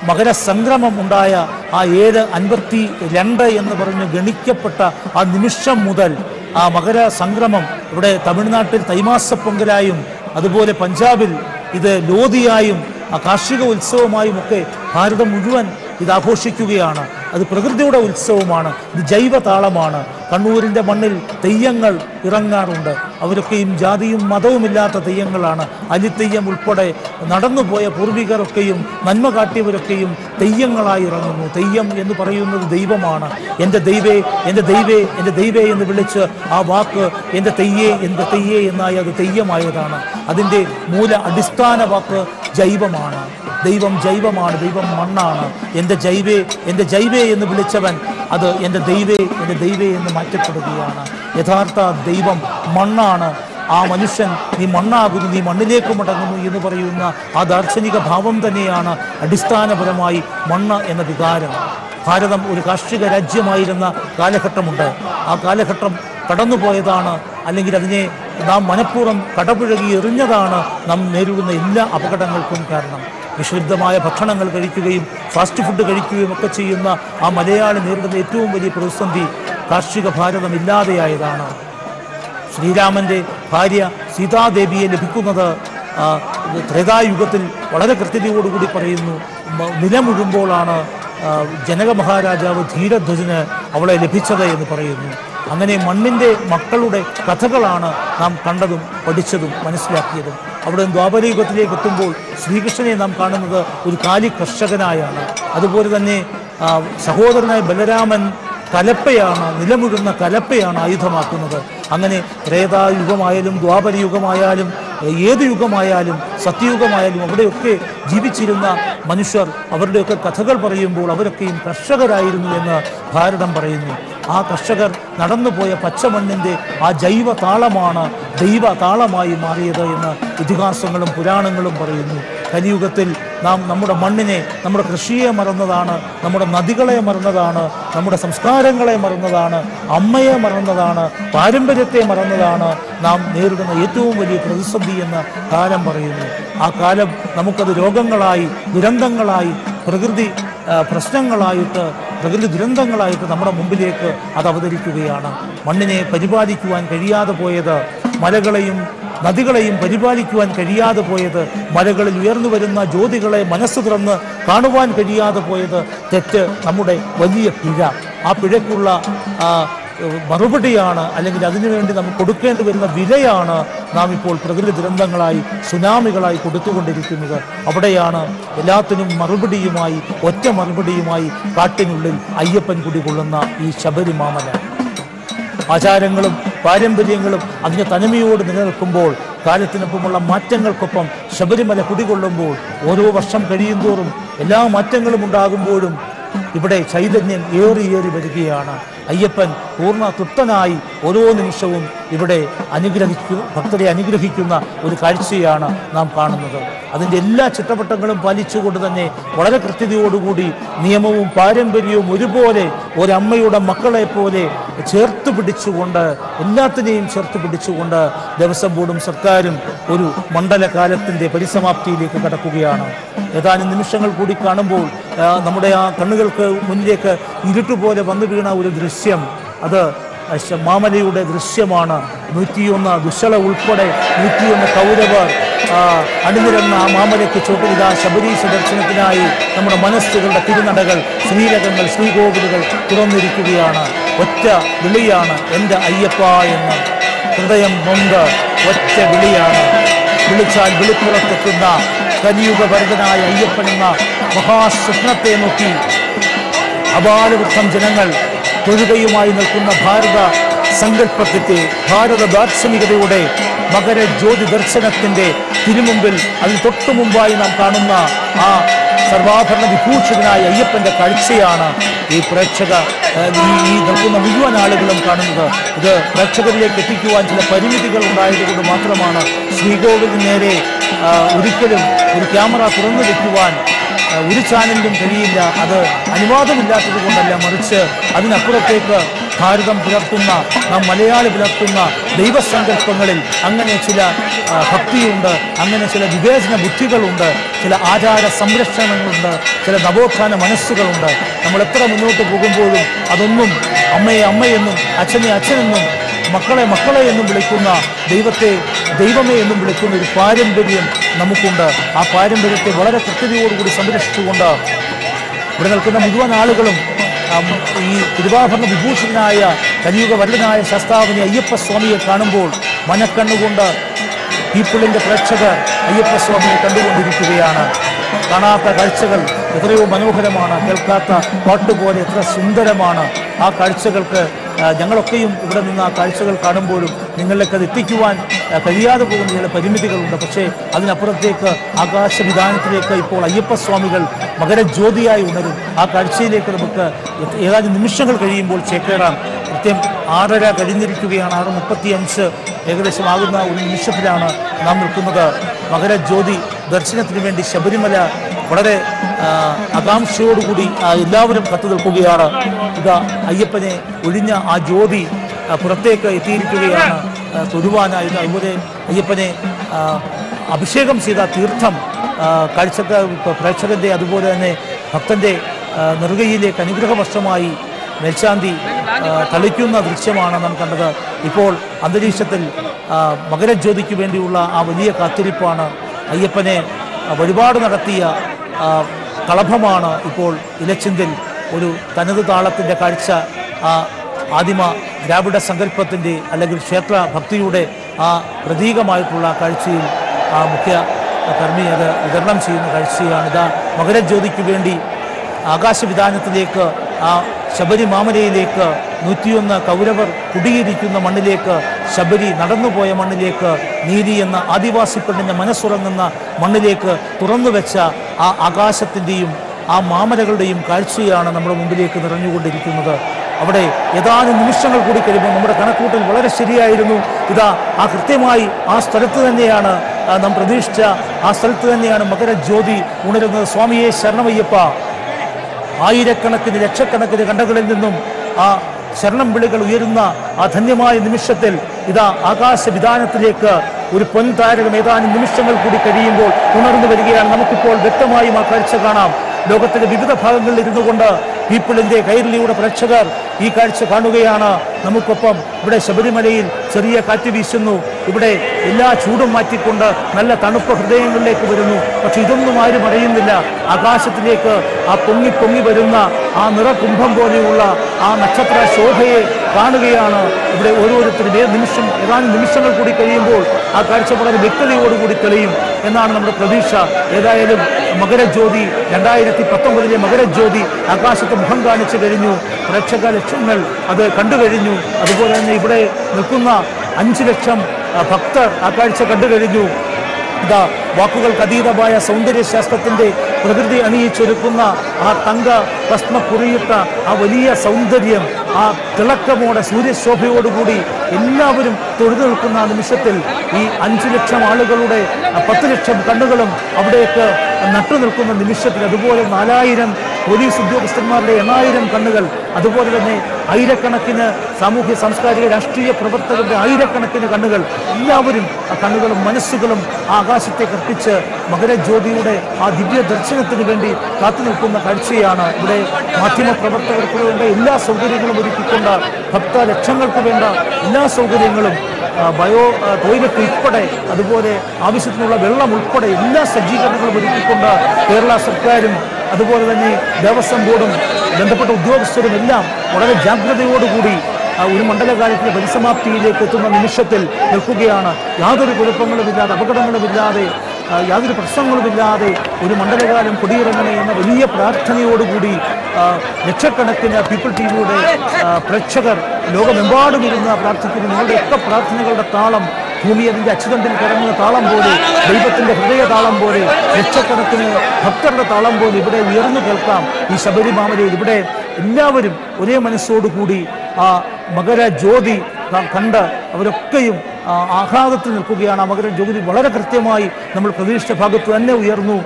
മകരസംക്രമം ഉണ്ടായ ആ 7:52 എന്ന് പറഞ്ഞ് ഗണിക്കപ്പെട്ട ആ നിമിഷം മുതൽ ആ മകരസംക്രമം ഇവിടെ തമിഴ്നാട്ടിൽ തൈമാസ പൊങ്കലായും അതുപോലെ പഞ്ചാബിൽ ഇത് ലോധിയായും കാർഷിക ഉത്സവമായും ഒക്കെ ഭാരതം മുഴുവൻ ഇത് ആഘോഷിക്കുകയാണ്. അത് പ്രകൃതിയുടെ ഉത്സവമാണ്, ഇത് ജൈവതാളമാണ്. കണ്ണൂരിൻ്റെ മണ്ണിൽ തെയ്യങ്ങൾ ഇറങ്ങാറുണ്ട്. അവരൊക്കെയും ജാതിയും മതവുമില്ലാത്ത തെയ്യങ്ങളാണ്. അലിത്തെയ്യം ഉൾപ്പെടെ നടന്നുപോയ പൂർവികരൊക്കെയും നന്മ കാട്ടിയവരൊക്കെയും തെയ്യങ്ങളായി ഇറങ്ങുന്നു. തെയ്യം എന്ന് പറയുന്നത് ദൈവമാണ്. എൻ്റെ ദൈവേ, എൻ്റെ ദൈവേ, എൻ്റെ ദൈവേ എന്ന് വിളിച്ച് ആ വാക്ക് എൻ്റെ തെയ്യേ എന്നായി അത് തെയ്യമായതാണ്. അതിൻ്റെ മൂല അടിസ്ഥാന വാക്ക് ജൈവമാണ്. ദൈവം ജൈവമാണ്, ദൈവം മണ്ണാണ്. എൻ്റെ ജൈവേ എന്ന് വിളിച്ചവൻ അത് എൻ്റെ ദൈവേ എന്ന് മാറ്റപ്പെടുകയാണ്. യഥാർത്ഥ ദൈവം മണ്ണാണ്. ആ മനുഷ്യൻ നീ മണ്ണാകുന്നു, നീ മണ്ണിലേക്ക് മടങ്ങുന്നു എന്ന് പറയുന്ന ആ ദാർശനിക ഭാവം തന്നെയാണ് അടിസ്ഥാനപരമായി മണ്ണ് എന്ന വികാരം. ഭാരതം ഒരു കാർഷിക രാജ്യമായിരുന്ന കാലഘട്ടമുണ്ട്. ആ കാലഘട്ടം കടന്നുപോയതാണ്, അല്ലെങ്കിൽ അതിനെ നാം മനഃപൂർവ്വം കടപുഴകി എറിഞ്ഞതാണ് നാം നേരിടുന്ന എല്ലാ അപകടങ്ങൾക്കും കാരണം. വിഷലിപ്തമായ ഭക്ഷണങ്ങൾ കഴിക്കുകയും ഫാസ്റ്റ് ഫുഡ് കഴിക്കുകയും ഒക്കെ ചെയ്യുന്ന ആ മലയാളി നേരിടുന്ന ഏറ്റവും വലിയ പ്രതിസന്ധി കാർഷിക ഭാരതം ഇല്ലാതെയായതാണ്. ശ്രീരാമൻ്റെ ഭാര്യ സീതാദേവിയെ ലഭിക്കുന്നത് ത്രേതായുഗത്തിൽ വളരെ കൃത്യതയോടുകൂടി പറയുന്നു. നിലമുഴുമ്പോഴാണ് ജനക മഹാരാജാവ് ധീരധ്വജന് അവളെ ലഭിച്ചത് എന്ന് പറയുന്നു. അങ്ങനെ മണ്ണിൻ്റെ മക്കളുടെ കഥകളാണ് നാം കണ്ടതും പഠിച്ചതും മനസ്സിലാക്കിയതും. അവിടെ ദ്വാപരയുഗത്തിലേക്ക് എത്തുമ്പോൾ ശ്രീകൃഷ്ണനെ നാം കാണുന്നത് ഒരു കാലി കർഷകനായാണ്. അതുപോലെ തന്നെ സഹോദരനായ ബലരാമൻ കലപ്പയാണ്, നിലമുഴുന്ന കലപ്പയാണ് ആയുധമാക്കുന്നത്. അങ്ങനെ ത്രേതായുഗമായാലും ദ്വാപരയുഗമായാലും ഏത് യുഗമായാലും സത്യയുഗമായാലും അവിടെയൊക്കെ ജീവിച്ചിരുന്ന മനുഷ്യർ അവരുടെയൊക്കെ കഥകൾ പറയുമ്പോൾ അവരൊക്കെയും കർഷകരായിരുന്നു എന്ന് ഭാരതം പറയുന്നു. ആ കർഷകർ നടന്നുപോയ പച്ചമണ്ണിൻ്റെ ആ ജൈവ താളമാണ് ദൈവ താളമായി മാറിയത് എന്ന് ഇതിഹാസങ്ങളും പുരാണങ്ങളും പറയുന്നു. കലിയുഗത്തിൽ നാം നമ്മുടെ മണ്ണിനെ, നമ്മുടെ കൃഷിയെ മറന്നതാണ്, നമ്മുടെ നദികളെ മറന്നതാണ്, നമ്മുടെ സംസ്കാരങ്ങളെ മറന്നതാണ്, അമ്മയെ മറന്നതാണ്, പാരമ്പര്യത്തെ മറന്നതാണ് നാം നേരിടുന്ന ഏറ്റവും വലിയ പ്രതിസന്ധി എന്ന് കാലം പറയുന്നു. ആ കാലം നമുക്കത് രോഗങ്ങളായി, ദുരന്തങ്ങളായി, പ്രകൃതി പ്രശ്നങ്ങളായിട്ട്, പ്രകൃതി ദുരന്തങ്ങളായിട്ട് നമ്മുടെ മുമ്പിലേക്ക് അത് അവതരിക്കുകയാണ്. മണ്ണിനെ പരിപാലിക്കുവാൻ കഴിയാതെ പോയത്, മലകളെയും നദികളെയും പരിപാലിക്കുവാൻ കഴിയാതെ പോയത്, മലകളിൽ ഉയർന്നു വരുന്ന ജ്യോതികളെ മനസ്സ് തുറന്ന് കാണുവാൻ കഴിയാതെ പോയത് തെറ്റ്, നമ്മുടെ വലിയ പിഴ. ആ പിഴയ്ക്കുള്ള മറുപടിയാണ്, അല്ലെങ്കിൽ അതിനുവേണ്ടി നമുക്ക് കൊടുക്കേണ്ടി വരുന്ന വിലയാണ് നാം ഇപ്പോൾ പ്രകൃതി ദുരന്തങ്ങളായി, സുനാമികളായി കൊടുത്തുകൊണ്ടിരിക്കുന്നത്. അവിടെയാണ് എല്ലാത്തിനും മറുപടിയുമായി, ഒറ്റ മറുപടിയുമായി കാട്ടിനുള്ളിൽ അയ്യപ്പൻ കുടികൊള്ളുന്ന ഈ ശബരിമാമല. ആചാരങ്ങളും പാരമ്പര്യങ്ങളും അതിൻ്റെ തനിമയോട് നിലനിൽക്കുമ്പോൾ, കാലത്തിനൊപ്പമുള്ള മാറ്റങ്ങൾക്കൊപ്പം ശബരിമല കുടികൊള്ളുമ്പോൾ, ഓരോ വർഷം കഴിയുന്തോറും എല്ലാ മാറ്റങ്ങളും ഉണ്ടാകുമ്പോഴും ഇവിടെ ചൈതന്യം ഏറി വരികയാണ്. അയ്യപ്പൻ പൂർണ്ണ തൃപ്തനായി ഓരോ നിമിഷവും ഇവിടെ ഭക്തരെ അനുഗ്രഹിക്കുന്ന ഒരു കാഴ്ചയാണ് നാം കാണുന്നത്. അതിൻ്റെ എല്ലാ ചിട്ടവട്ടങ്ങളും പാലിച്ചുകൊണ്ട് തന്നെ വളരെ കൃത്യതയോടുകൂടി നിയമവും പാരമ്പര്യവും ഒരുപോലെ ഒരമ്മയുടെ മക്കളെ പോലെ ചേർത്ത് പിടിച്ചുകൊണ്ട്, എല്ലാത്തിനെയും ചേർത്ത് പിടിച്ചുകൊണ്ട് ദേവസ്വം ബോർഡും സർക്കാരും ഒരു മണ്ഡലകാലത്തിൻ്റെ പരിസമാപ്തിയിലേക്ക് കടക്കുകയാണ്. ഏതാനും നിമിഷങ്ങൾ കൂടി കാണുമ്പോൾ നമ്മുടെ ആ കണ്ണുകൾക്ക് മുന്നിലേക്ക് ഇരുട്ടുപോലെ വന്നു വീണ ഒരു ദൃശ്യം, അത് മാമലയുടെ ദൃശ്യമാണ്. 101 ദുശ്ശള ഉൾപ്പെടെ 101 കൗരവർ അണിനിരന്ന ആ മാമലയ്ക്ക് ചോട്ടിലിതാ ശബരീശ ദർശനത്തിനായി നമ്മുടെ മനസ്സുകളുടെ തിരുനടകൾ, ശ്രീരകങ്ങൾ, ശ്രീകോവിലുകൾ തുറന്നിരിക്കുകയാണ്. ഒറ്റ വിളിയാണ് എൻ്റെ അയ്യപ്പ എന്ന്. ഹൃദയം നൊന്ത് ഒറ്റ വിളിയാണ്. വിളിച്ചാൽ വിളിപ്പുറത്തെത്തുന്ന കലിയുഗഭരതനായ അയ്യപ്പൻ എന്ന മഹാസ്വപ്നത്തെ നോക്കി അപാരവൃദ്ധം ജനങ്ങൾ തൊഴുകയുമായി നിൽക്കുന്ന ഭാരത സങ്കല്പത്തിന്റെ, ഭാരത ദാർശനികതയുടെ മകരജ്യോതി ദർശനത്തിൻ്റെ തിരുമുമ്പിൽ, അതിന് തൊട്ടു മുമ്പായി നാം കാണുന്ന ആ സർവാഭരണ വിഭൂഷിതനായ അയ്യപ്പൻ്റെ കാഴ്ചയാണ് ഈ നിൽക്കുന്ന മുഴുവൻ ആളുകളും കാണുന്നത്. ഇത് പ്രേക്ഷകരിലേക്ക് എത്തിക്കുവാൻ ചില പരിമിതികൾ ഉണ്ടായതുകൊണ്ട് മാത്രമാണ് ശ്രീകോവിലിന് നേരെ ഒരിക്കലും ഒരു ക്യാമറ തുറന്നു വയ്ക്കുവാൻ ഒരു ചാനലിലും കഴിയില്ല. അത് അനുവാദമില്ലാത്തത് കൊണ്ടല്ല, മറിച്ച് അതിനപ്പുറത്തേക്ക് ഭാരതം പുലർത്തുന്ന, നാം മലയാളി പുലർത്തുന്ന ദൈവസങ്കല്പങ്ങളിൽ അങ്ങനെ ചില ഭക്തിയുണ്ട്, അങ്ങനെ ചില വിവേചന ബുദ്ധികളുണ്ട്, ചില ആചാര സംരക്ഷണങ്ങളുണ്ട്, ചില നവോത്ഥാന മനസ്സുകളുണ്ട്. നമ്മൾ എത്ര മുന്നോട്ട് പോകുമ്പോഴും അതൊന്നും അമ്മയെ അമ്മയെന്നും അച്ഛനെ അച്ഛനെന്നും മക്കളെ മക്കളെ എന്നും വിളിക്കുന്ന, ദൈവത്തെ ദൈവമേ എന്നും വിളിക്കുന്ന ഒരു പാരമ്പര്യം നമുക്കുണ്ട്. ആ പാരമ്പര്യത്തെ വളരെ കൃത്യതയോടുകൂടി സംരക്ഷിച്ചുകൊണ്ട് ഇവിടെ നിൽക്കുന്ന മുഴുവൻ ആളുകളും ഈ തിരുവാഭരണ വിഭൂഷണനായ കലിയുഗ വരദനായ ശാസ്താവിനെ അയ്യപ്പസ്വാമിയെ കാണുമ്പോൾ മനക്കണ്ണുകൊണ്ട് പീപ്പിളിൻ്റെ പ്രേക്ഷകർ അയ്യപ്പസ്വാമിയെ കണ്ടുകൊണ്ടിരിക്കുകയാണ്. കാണാത്ത കാഴ്ചകൾ എത്രയോ മനോഹരമാണ്, കേൾക്കാത്ത പാട്ടുപോലെ എത്ര സുന്ദരമാണ്. ആ കാഴ്ചകൾക്ക് ഞങ്ങളൊക്കെയും ഇവിടെ നിന്ന് ആ കാഴ്ചകൾ കാണുമ്പോഴും നിങ്ങളിലേക്ക് അത് എത്തിക്കുവാൻ കഴിയാതെ പോകുന്ന ചില പരിമിതികളുണ്ട്. പക്ഷേ അതിനപ്പുറത്തേക്ക് ആകാശവിധാനത്തിലേക്ക് ഇപ്പോൾ അയ്യപ്പസ്വാമികൾ മകരജ്യോതിയായി ഉണരും. ആ കാഴ്ചയിലേക്ക് നമുക്ക് ഏതാനും നിമിഷങ്ങൾ കഴിയുമ്പോൾ ചേക്കേറാം. കൃത്യം 6:30 കഴിഞ്ഞിരിക്കുകയാണ്. 6:35 ഏകദേശം ആകുന്ന ഒരു നിമിഷത്തിലാണ് നാം നിൽക്കുന്നത്. മകരജ്യോതി ദർശനത്തിന് വേണ്ടി ശബരിമല വളരെ ആകാംക്ഷയോടുകൂടി എല്ലാവരും കത്തു നിൽക്കുകയാണ്. ഇതാ അയ്യപ്പനെ ഒഴിഞ്ഞ ആ ജ്യോതി പുറത്തേക്ക് എത്തിയിരിക്കുകയാണ് തൊഴുവാനായി. അതുപോലെ അയ്യപ്പനെ അഭിഷേകം ചെയ്ത തീർത്ഥം പ്രേക്ഷകൻ്റെ അതുപോലെ തന്നെ ഭക്തൻ്റെ നെറുകയിലേക്ക് അനുഗ്രഹവർഷമായി മേൽശാന്തി തളിക്കുന്ന ദൃശ്യമാണ് നാം കണ്ടത്. ഇപ്പോൾ അന്തരീക്ഷത്തിൽ മകരജ്യോതിക്ക് വേണ്ടിയുള്ള ആ വലിയ കാത്തിരിപ്പാണ്. അയ്യപ്പനെ വഴിപാട് നടത്തിയ കളഭമാണ് ഇപ്പോൾ ഇലച്ചിന്തിൽ ഒരു തനത് താളത്തിൻ്റെ കാഴ്ച. ആദിമ ദ്രാവിഡ സങ്കല്പത്തിൻ്റെ അല്ലെങ്കിൽ ക്ഷേത്ര ഭക്തിയുടെ ആ പ്രതീകമായിട്ടുള്ള കാഴ്ചയിൽ മുഖ്യ കർമ്മി അത് വിതരണം ചെയ്യുന്ന കാഴ്ചയാണ്. ഇതാ മകരജ്യോതിക്ക് വേണ്ടി ആകാശവിധാനത്തിലേക്ക് ആ ശബരി മാമലയിലേക്ക് 101 കൗരവർ കുടിയിരിക്കുന്ന മണ്ണിലേക്ക്, ശബരി നടന്നുപോയ മണ്ണിലേക്ക്, നീതി എന്ന ആദിവാസി പെണ്ണിൻ്റെ മനസ്സുറങ്ങുന്ന മണ്ണിലേക്ക് തുറന്നു വെച്ച ആ ആകാശത്തിൻ്റെയും ആ മാമലകളുടെയും കാഴ്ചയാണ് നമ്മുടെ മുമ്പിലേക്ക് നിറഞ്ഞുകൊണ്ടിരിക്കുന്നത്. അവിടെ ഏതാനും നിമിഷങ്ങൾ കൂടി കഴിയുമ്പോൾ നമ്മുടെ കണക്കൂട്ടൽ വളരെ ശരിയായിരുന്നു. ഇതാ ആ കൃത്യമായി ആ സ്ഥലത്ത് തന്നെയാണ് നാം പ്രതീക്ഷിച്ച ആ സ്ഥലത്ത് തന്നെയാണ് മകരജ്യോതി ഉണരുന്നത്. സ്വാമിയെ ശരണമയ്യപ്പ. ആയിരക്കണക്കിന് ലക്ഷക്കണക്കിന് കണ്ടകളിൽ നിന്നും ആ ശരണം വിളികൾ ഉയരുന്ന ആ ധന്യമായ നിമിഷത്തിൽ ഇതാ ആകാശവിധാനത്തിലേക്ക് ഒരു പൊൻതാരകം ഏതാനും നിമിഷങ്ങൾ കൂടി കഴിയുമ്പോൾ ഉണർന്നു വരികയാണ്. നമുക്കിപ്പോൾ വ്യക്തമായും ആ കാഴ്ച കാണാം. ലോകത്തിന്റെ വിവിധ ഭാഗങ്ങളിൽ ഇരുന്നു കൊണ്ട് പീപ്പിളിൻ്റെ കൈരളിയുടെ പ്രേക്ഷകർ ഈ കാഴ്ച കാണുകയാണ്. നമുക്കൊപ്പം ഇവിടെ ശബരിമലയിൽ ചെറിയ കാറ്റ് വീശുന്നു. ഇവിടെ എല്ലാ ചൂടും മാറ്റിക്കൊണ്ട് നല്ല തണുപ്പ് ഹൃദയങ്ങളിലേക്ക് വരുന്നു. പക്ഷെ ഇതൊന്നും ആരും അറിയുന്നില്ല. ആകാശത്തിലേക്ക് ആ പൊങ്ങി പൊങ്ങി വരുന്ന ആ നിറകുംഭം പോലെയുള്ള ആ നക്ഷത്ര ശോഭയെ കാണുകയാണ് ഇവിടെ ഓരോരുത്തരും. ഏതാനും നിമിഷങ്ങൾ കൂടി കഴിയുമ്പോൾ ആ കാഴ്ച വളരെ വ്യക്തതയോടുകൂടി തെളിയും എന്നാണ് നമ്മുടെ പ്രതീക്ഷ. ഏതായാലും മകരജ്യോതി 2019 മകരജ്യോതി ആകാശത്ത് മുഖം കാണിച്ചു കഴിഞ്ഞു. പ്രേക്ഷക ലക്ഷങ്ങൾ അത് കണ്ടു കഴിഞ്ഞു. അതുപോലെ തന്നെ ഇവിടെ നിൽക്കുന്ന 5 ലക്ഷം ഭക്തർ ആ കാഴ്ച കണ്ടു കഴിഞ്ഞു. ഇതാ വാക്കുകൾക്ക് അതീതമായ സൗന്ദര്യശാസ്ത്രത്തിൻ്റെ പ്രകൃതി അണിയിച്ചൊരുക്കുന്ന ആ തങ്ക ഭസ്മ കുറിയിട്ട ആ വലിയ സൗന്ദര്യം, ആ തിളക്കമോടെ സൂര്യശോഭയോടുകൂടി എല്ലാവരും തൊഴുതു നിൽക്കുന്ന ആ നിമിഷത്തിൽ ഈ 5 ലക്ഷം ആളുകളുടെ 10 ലക്ഷം കണ്ണുകളും അവിടേക്ക് നട്ടു നിൽക്കുന്ന നിമിഷത്തിൽ, അതുപോലെ 4000 പോലീസ് ഉദ്യോഗസ്ഥന്മാരുടെ 8000 കണ്ണുകൾ, അതുപോലെ തന്നെ ആയിരക്കണക്കിന് സാമൂഹ്യ സാംസ്കാരിക രാഷ്ട്രീയ പ്രവർത്തകരുടെ ആയിരക്കണക്കിന് കണ്ണുകൾ, എല്ലാവരും ആ കണ്ണുകളും മനസ്സുകളും ആ ആകാശത്തെ കർപ്പിച്ച് മകരജ്യോതിയുടെ ആ ദിവ്യ ദർശനത്തിന് വേണ്ടി കാത്തു നിൽക്കുന്ന കാഴ്ചയാണ്. ഇവിടെ മാധ്യമ പ്രവർത്തകർക്ക് വേണ്ട എല്ലാ സൗകര്യങ്ങളും ഒരുക്കിക്കൊണ്ട് ഭക്ത ലക്ഷങ്ങൾക്ക് വേണ്ട എല്ലാ സൗകര്യങ്ങളും, ടോയ്ലറ്റ് ഉൾപ്പെടെ, അതുപോലെ ആവശ്യത്തിനുള്ള വെള്ളം ഉൾപ്പെടെ എല്ലാ സജ്ജീകരണങ്ങളും ഒരുക്കിക്കൊണ്ട് കേരള സർക്കാരും അതുപോലെ തന്നെ ദേവസ്വം ബോർഡും ബന്ധപ്പെട്ട ഉദ്യോഗസ്ഥരും എല്ലാം വളരെ ജാഗ്രതയോടുകൂടി ഒരു മണ്ഡലകാലത്തിലെ പരിസമാപ്തിയിലേക്ക് എത്തുന്ന നിമിഷത്തിൽ നിൽക്കുകയാണ്. യാതൊരു കുഴപ്പങ്ങളുമില്ലാതെ, അപകടങ്ങളുമില്ലാതെ, യാതൊരു പ്രശ്നങ്ങളുമില്ലാതെ ഒരു മണ്ഡലകാലം കൊടിയിറങ്ങണേ എന്ന വലിയ പ്രാർത്ഥനയോടുകൂടി ലക്ഷക്കണക്കിന് പീപ്പിൾ ടിവിയുടെ പ്രേക്ഷകർ ലോകമെമ്പാടും ഇരുന്ന് പ്രാർത്ഥിക്കുന്നു. നിങ്ങളുടെയൊക്കെ പ്രാർത്ഥനകളുടെ താളം ഭൂമി അതിൻ്റെ അച്ചുതണ്ടിൽ കറങ്ങുന്ന താളം പോലെ, ദൈവത്തിൻ്റെ ഹൃദയ താളം പോലെ, ലക്ഷക്കണക്കിന് ഭക്തരുടെ താളം പോലെ ഇവിടെ ഉയർന്നു കേൾക്കാം. ഈ ശബരിമാമലയിൽ ഇവിടെ എല്ലാവരും ഒരേ മനസ്സോടുകൂടി ആ മകരജ്യോതി കണ്ട് അവരൊക്കെയും ആഹ്ലാദത്തിൽ നിൽക്കുകയാണ്. ആ മകരജ്യോതി വളരെ കൃത്യമായി നമ്മൾ പ്രതീക്ഷിച്ച ഭാഗത്ത് തന്നെ ഉയർന്നു.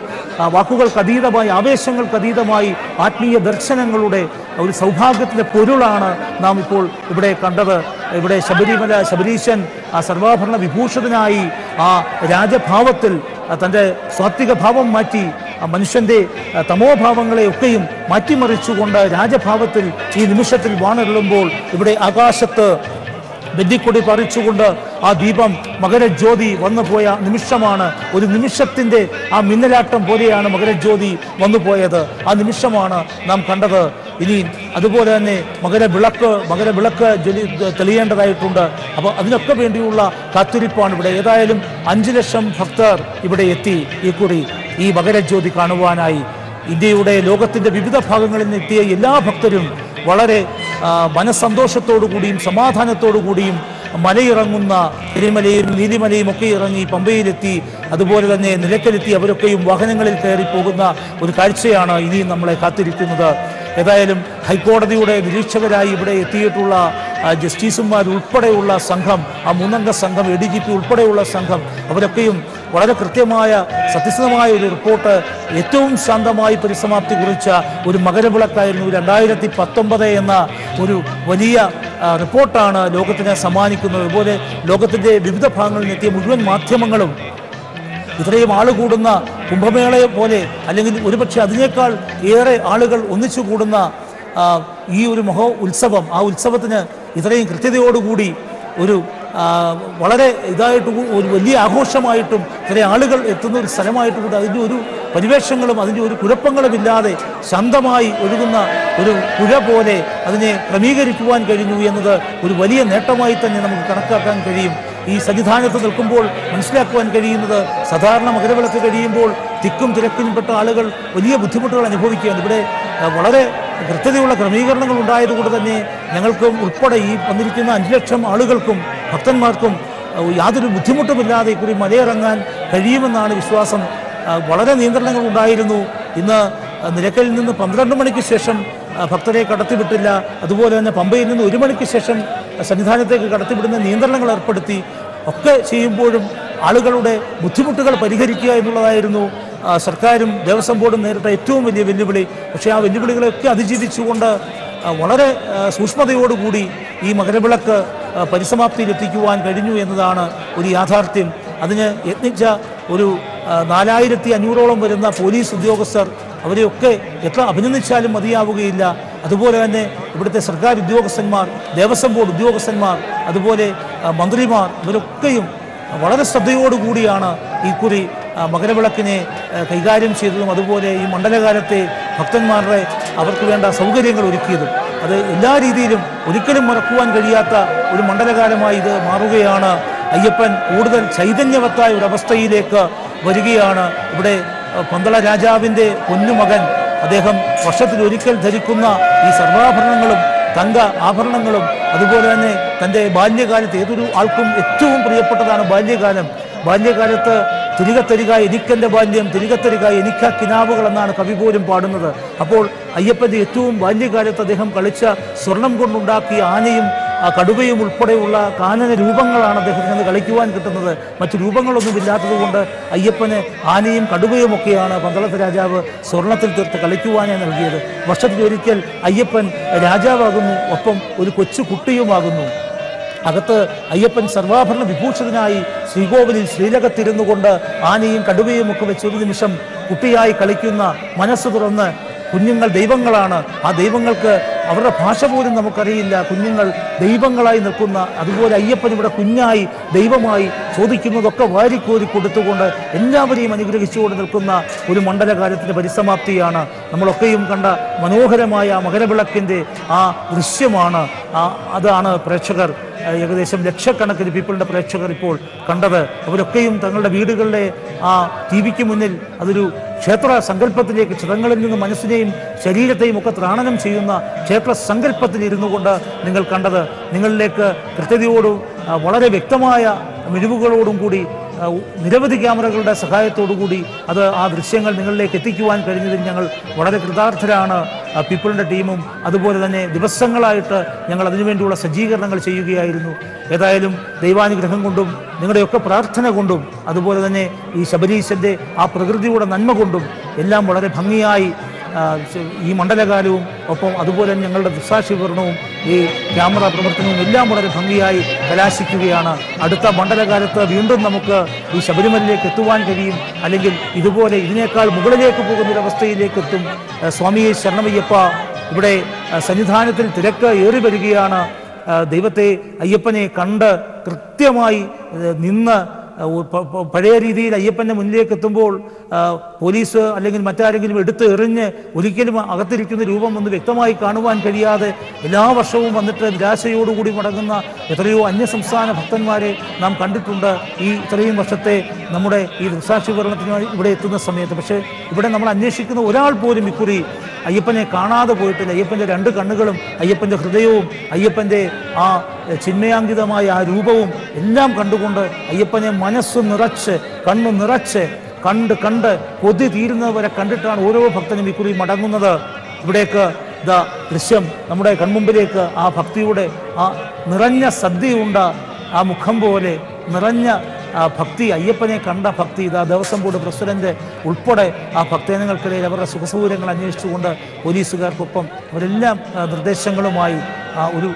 വാക്കുകൾക്ക് അതീതമായി, ആവേശങ്ങൾക്ക് അതീതമായി ആത്മീയ ദർശനങ്ങളുടെ ഒരു സൗഭാഗ്യത്തിൻ്റെ പൊരുളാണ് നാം ഇപ്പോൾ ഇവിടെ കണ്ടത്. ഇവിടെ ശബരീശൻ ആ സർവാഭരണ വിഭൂഷിതനായി ആ രാജഭാവത്തിൽ തൻ്റെ സാത്വിക ഭാവം മാറ്റി മനുഷ്യൻ്റെ തമോഭാവങ്ങളെയൊക്കെയും മാറ്റിമറിച്ചുകൊണ്ട് രാജഭാവത്തിൽ ഈ നിമിഷത്തിൽ വാണരുളുമ്പോൾ ഇവിടെ ആകാശത്ത് വെല്ലിക്കൊടി പറിച്ചുകൊണ്ട് ആ ദീപം മകരജ്യോതി വന്നുപോയ നിമിഷമാണ്. ഒരു നിമിഷത്തിൻ്റെ ആ മിന്നലാട്ടം പോലെയാണ് മകരജ്യോതി വന്നുപോയത്. ആ നിമിഷമാണ് നാം കണ്ടത്. ഇനിയും അതുപോലെ തന്നെ മകരവിളക്ക് തെളിയേണ്ടതായിട്ടുണ്ട്. അപ്പോൾ അതിനൊക്കെ വേണ്ടിയുള്ള കാത്തിരിപ്പാണ് ഇവിടെ. ഏതായാലും 5 ലക്ഷം ഭക്തർ ഇവിടെ എത്തി ഈക്കുറി ഈ മകരജ്യോതി കാണുവാനായി. ഇന്ത്യയുടെ ലോകത്തിൻ്റെ വിവിധ ഭാഗങ്ങളിൽ നിന്ന് എത്തിയ എല്ലാ ഭക്തരും വളരെ മനസ്സന്തോഷത്തോടു കൂടിയും സമാധാനത്തോടു കൂടിയും മലയിറങ്ങുന്ന എരിമലയും നീലിമലയും ഒക്കെ ഇറങ്ങി പമ്പയിലെത്തി, അതുപോലെ തന്നെ നിലയ്ക്കലെത്തി അവരൊക്കെയും വാഹനങ്ങളിൽ കയറി പോകുന്ന ഒരു കാഴ്ചയാണ് ഇനിയും നമ്മളെ കാത്തിരിക്കുന്നത്. ഏതായാലും ഹൈക്കോടതിയുടെ നിരീക്ഷകരായി ഇവിടെ എത്തിയിട്ടുള്ള ജസ്റ്റിസുമാരുൾപ്പെടെയുള്ള സംഘം, ആ 3 അംഗ സംഘം, ADGP ഉൾപ്പെടെയുള്ള സംഘം, അവരൊക്കെയും വളരെ കൃത്യമായ സത്യസന്ധമായ ഒരു റിപ്പോർട്ട്, ഏറ്റവും ശാന്തമായി പരിസമാപ്തി കുറിച്ച ഒരു മകരവിളക്കായിരുന്നു 2019 എന്ന ഒരു വലിയ റിപ്പോർട്ടാണ് ലോകത്തിന് സമ്മാനിക്കുന്നത്. അതുപോലെ ലോകത്തിൻ്റെ വിവിധ ഭാഗങ്ങളിൽ എത്തിയ മുഴുവൻ മാധ്യമങ്ങളും ഇത്രയും ആൾ കൂടുന്ന കുംഭമേളയെ പോലെ, അല്ലെങ്കിൽ ഒരുപക്ഷെ അതിനേക്കാൾ ഏറെ ആളുകൾ ഒന്നിച്ചു കൂടുന്ന ഈ ഒരു ഉത്സവം, ആ ഉത്സവത്തിന് ഇത്രയും കൃത്യതയോടുകൂടി ഒരു വളരെ ഇതായിട്ട് ഒരു വലിയ ആഘോഷമായിട്ടും ഇത്രയും ആളുകൾ എത്തുന്ന ഒരു സ്ഥലമായിട്ടും കൂടി അതിൻ്റെ ഒരു പരിവേഷങ്ങളും അതിൻ്റെ ഒരു കുഴപ്പങ്ങളുമില്ലാതെ ശാന്തമായി ഒഴുകുന്ന ഒരു പുഴ പോലെ അതിനെ ക്രമീകരിക്കുവാൻ കഴിഞ്ഞു എന്നത് ഒരു വലിയ നേട്ടമായി തന്നെ നമുക്ക് കണക്കാക്കാൻ കഴിയും. ഈ സന്നിധാനത്ത് നിൽക്കുമ്പോൾ മനസ്സിലാക്കുവാൻ കഴിയുന്നത്, സാധാരണ മകരവിളക്ക് കഴിയുമ്പോൾ തിക്കും തിരക്കിൽപ്പെട്ട ആളുകൾ വലിയ ബുദ്ധിമുട്ടുകൾ അനുഭവിക്കുകയാണ്. ഇവിടെ വളരെ കൃത്യതയുള്ള ക്രമീകരണങ്ങൾ ഉണ്ടായതുകൊണ്ട് തന്നെ ഞങ്ങൾക്കും ഉൾപ്പെടെ ഈ വന്നിരിക്കുന്ന 5 ലക്ഷം ആളുകൾക്കും ഭക്തന്മാർക്കും യാതൊരു ബുദ്ധിമുട്ടുമില്ലാതെ ഇക്കുറി മലയിറങ്ങാൻ കഴിയുമെന്നാണ് വിശ്വാസം. വളരെ നിയന്ത്രണങ്ങൾ ഉണ്ടായിരുന്നു. ഇന്ന് നിലയ്ക്കലിൽ നിന്ന് 12 മണിക്ക് ശേഷം ഭക്തരെ കടത്തിവിട്ടില്ല. അതുപോലെ തന്നെ പമ്പയിൽ നിന്ന് 1 മണിക്ക് ശേഷം സന്നിധാനത്തേക്ക് കടത്തിവിടുന്ന നിയന്ത്രണങ്ങൾ ഏർപ്പെടുത്തി. ഒക്കെ ചെയ്യുമ്പോഴും ആളുകളുടെ ബുദ്ധിമുട്ടുകൾ പരിഹരിക്കുക എന്നുള്ളതായിരുന്നു സർക്കാരും ദേവസ്വം ബോർഡും നേരിട്ട ഏറ്റവും വലിയ വെല്ലുവിളി. പക്ഷേ ആ വെല്ലുവിളികളെയൊക്കെ അതിജീവിച്ചുകൊണ്ട് വളരെ സൂക്ഷ്മതയോടുകൂടി ഈ മകരവിളക്ക് പരിസമാപ്തിയിലെത്തിക്കുവാൻ കഴിഞ്ഞു എന്നതാണ് ഒരു യാഥാർത്ഥ്യം. അതിന് യത്നിച്ച ഒരു 4500ഓളം വരുന്ന പോലീസ് ഉദ്യോഗസ്ഥർ, അവരെയൊക്കെ എത്ര അഭിനന്ദിച്ചാലും മതിയാവുകയില്ല. അതുപോലെ തന്നെ ഇവിടുത്തെ സർക്കാർ ഉദ്യോഗസ്ഥന്മാർ, ദേവസ്വം ബോർഡ് ഉദ്യോഗസ്ഥന്മാർ, അതുപോലെ മന്ത്രിമാർ, ഇവരൊക്കെയും വളരെ ശ്രദ്ധയോടുകൂടിയാണ് ഇക്കുറി മകരവിളക്കിനെ കൈകാര്യം ചെയ്തതും അതുപോലെ ഈ മണ്ഡലകാലത്തെ ഭക്തന്മാരുടെ അവർക്ക് വേണ്ട സൗകര്യങ്ങൾ ഒരുക്കിയതും. അത് എല്ലാ രീതിയിലും ഒരിക്കലും മറക്കുവാൻ കഴിയാത്ത ഒരു മണ്ഡലകാലമായി ഇത് മാറുകയാണ്. അയ്യപ്പൻ കൂടുതൽ ചൈതന്യവത്തായ ഒരവസ്ഥയിലേക്ക് വരികയാണ്. ഇവിടെ പന്തള രാജാവിൻ്റെ പൊന്നുമകൻ, അദ്ദേഹം വർഷത്തിലൊരിക്കൽ ധരിക്കുന്ന ഈ സർവാഭരണങ്ങളും തങ്ക ആഭരണങ്ങളും, അതുപോലെ തന്നെ തൻ്റെ ബാല്യകാലത്ത് ഏതൊരു ആൾക്കും ഏറ്റവും പ്രിയപ്പെട്ടതാണ് ബാല്യകാലത്ത് തിരികെ തരിക എനിക്കെൻ്റെ ബാല്യം, തിരികെ തരിക എനിക്കാ കിനാവുകൾ എന്നാണ് കവി പോലും പാടുന്നത്. അപ്പോൾ അയ്യപ്പൻ്റെ ഏറ്റവും ബാല്യകാലത്ത് അദ്ദേഹം കളിച്ച സ്വർണം കൊണ്ടുണ്ടാക്കിയ ആനയും കടുവയും ഉൾപ്പെടെയുള്ള കാനന രൂപങ്ങളാണ് അദ്ദേഹത്തിന് നിന്ന് കളിക്കുവാൻ കിട്ടുന്നത്. മറ്റു രൂപങ്ങളൊന്നും ഇല്ലാത്തതുകൊണ്ട് അയ്യപ്പന് ആനയും കടുവയും ഒക്കെയാണ് പന്തളത്ത് രാജാവ് സ്വർണത്തിൽ തീർത്ത് കളിക്കുവാനായി നൽകിയത്. വർഷത്തിലൊരിക്കൽ അയ്യപ്പൻ രാജാവാകുന്നു, ഒപ്പം ഒരു കൊച്ചു കുട്ടിയുമാകുന്നു. അകത്ത് അയ്യപ്പൻ സർവാഭരണ വിഭൂഷിതനായി ശ്രീകോവിലിൽ ശ്രീലകത്തിരുന്നു കൊണ്ട് ആനയും കടുവയും ഒക്കെ വെച്ച് ഒരു നിമിഷം കുട്ടിയായി കളിക്കുന്ന, മനസ്സ് തുറന്ന് കുഞ്ഞുങ്ങൾ ദൈവങ്ങളാണ്, ആ ദൈവങ്ങൾക്ക് അവരുടെ ഭാഷ പോലും നമുക്കറിയില്ല, കുഞ്ഞുങ്ങൾ ദൈവങ്ങളായി നിൽക്കുന്ന, അതുപോലെ അയ്യപ്പൻ ഇവിടെ കുഞ്ഞായി ദൈവമായി ചോദിക്കുന്നതൊക്കെ വാരിക്കോരി കൊടുത്തുകൊണ്ട് എല്ലാവരെയും അനുഗ്രഹിച്ചുകൊണ്ട് നിൽക്കുന്ന ഒരു മണ്ഡലകാലത്തിൻ്റെ പരിസമാപ്തിയാണ്. നമ്മളൊക്കെയും കണ്ട മനോഹരമായ മകരവിളക്കിൻ്റെ ആ ദൃശ്യമാണ്. അതാണ് പ്രേക്ഷകർ, ഏകദേശം ലക്ഷക്കണക്കിന് പീപ്പിളിൻ്റെ പ്രേക്ഷകർ ഇപ്പോൾ കണ്ടത്. അവരൊക്കെയും തങ്ങളുടെ വീടുകളിലെ ആ TV-ക്ക് മുന്നിൽ അതൊരു ക്ഷേത്ര സങ്കല്പത്തിലേക്ക്, ക്ഷതങ്ങളിൽ നിന്ന് മനസ്സിനെയും ശരീരത്തെയും ഒക്കെ ത്രാണനം ചെയ്യുന്ന ക്ഷേത്ര സങ്കല്പത്തിൽ ഇരുന്നു കൊണ്ട് നിങ്ങൾ കണ്ടത്. നിങ്ങളിലേക്ക് കൃത്യതയോടും വളരെ വ്യക്തമായ മിഴിവുകളോടും കൂടി നിരവധി ക്യാമറകളുടെ സഹായത്തോടുകൂടി ആ ദൃശ്യങ്ങൾ നിങ്ങളിലേക്ക് എത്തിക്കുവാൻ കഴിഞ്ഞതിൽ ഞങ്ങൾ വളരെ കൃതാർത്ഥരാണ്. പീപ്പിളിൻ്റെ ടീമും അതുപോലെ തന്നെ ദിവസങ്ങളായിട്ട് ഞങ്ങൾ അതിനുവേണ്ടിയുള്ള സജ്ജീകരണങ്ങൾ ചെയ്യുകയായിരുന്നു. ഏതായാലും ദൈവാനുഗ്രഹം കൊണ്ടും നിങ്ങളുടെയൊക്കെ പ്രാർത്ഥന കൊണ്ടും അതുപോലെ തന്നെ ഈ ശബരീശൻ്റെ ആ പ്രകൃതിയുടെ നന്മ കൊണ്ടും എല്ലാം വളരെ ഭംഗിയായി ഈ മണ്ഡലകാലവും ഒപ്പം അതുപോലെ തന്നെ ഞങ്ങളുടെ ദൃക്സാക്ഷീകരണവും ഈ ക്യാമറ പ്രവർത്തനവും എല്ലാം വളരെ ഭംഗിയായി കലാശിക്കുകയാണ്. അടുത്ത മണ്ഡലകാലത്ത് വീണ്ടും നമുക്ക് ഈ ശബരിമലയിലേക്ക് എത്തുവാൻ കഴിയും, അല്ലെങ്കിൽ ഇതുപോലെ ഇതിനേക്കാൾ മുകളിലേക്ക് പോകുന്നൊരവസ്ഥയിലേക്ക് എത്തും. സ്വാമിയെ ശരണമയ്യപ്പ, ഇവിടെ സന്നിധാനത്തിൽ തിരക്ക് ഏറി വരികയാണ്. ദൈവത്തെ, അയ്യപ്പനെ കണ്ട് കൃത്യമായി നിന്ന് പഴയ രീതിയിൽ അയ്യപ്പൻ്റെ മുന്നിലേക്ക് എത്തുമ്പോൾ പോലീസ് അല്ലെങ്കിൽ മറ്റാരെങ്കിലും എടുത്ത് എറിഞ്ഞ് ഒരിക്കലും അകത്തിരിക്കുന്ന രൂപം ഒന്ന് വ്യക്തമായി കാണുവാൻ കഴിയാതെ എല്ലാ വർഷവും വന്നിട്ട് നിരാശയോടുകൂടി മടങ്ങുന്ന എത്രയോ അന്യസംസ്ഥാന ഭക്തന്മാരെ നാം കണ്ടിട്ടുണ്ട് ഈ ഇത്രയും വർഷത്തെ നമ്മുടെ ഈ ദൃക്സാക്ഷി വിവരണത്തിന് ഇവിടെ എത്തുന്ന സമയത്ത്. പക്ഷേ ഇവിടെ നമ്മൾ അന്വേഷിക്കുന്ന ഒരാൾ പോലും ഇക്കുറി അയ്യപ്പനെ കാണാതെ പോയിട്ടില്ല. അയ്യപ്പൻ്റെ രണ്ട് കണ്ണുകളും അയ്യപ്പൻ്റെ ഹൃദയവും അയ്യപ്പൻ്റെ ആ ചിന്മയാങ്കിതമായ ആ രൂപവും എല്ലാം കണ്ടുകൊണ്ട് അയ്യപ്പനെ മനസ്സ് നിറച്ച് കണ്ണു നിറച്ച് കണ്ട് കൊതി തീരുന്നവരെ കണ്ടിട്ടാണ് ഓരോ ഭക്തനും ഇക്കുറി മടങ്ങുന്നത്. ഇവിടേക്ക് ഇതാ ദൃശ്യം നമ്മുടെ കൺമുമ്പിലേക്ക് ആ ഭക്തിയുടെ ആ നിറഞ്ഞ സദ്യയുണ്ട ആ മുഖം പോലെ നിറഞ്ഞ ഭക്തി, അയ്യപ്പനെ കണ്ട ഭക്തി. ഇതാ ദേവസ്വം ബോർഡ് പ്രസിഡന്റ് ഉൾപ്പെടെ ആ ഭക്തജനങ്ങൾക്കിടയിൽ അവരുടെ സുഖസൗകര്യങ്ങൾ അന്വേഷിച്ചുകൊണ്ട് പോലീസുകാർക്കൊപ്പം അവരെല്ലാം നിർദ്ദേശങ്ങളുമായി ഒരു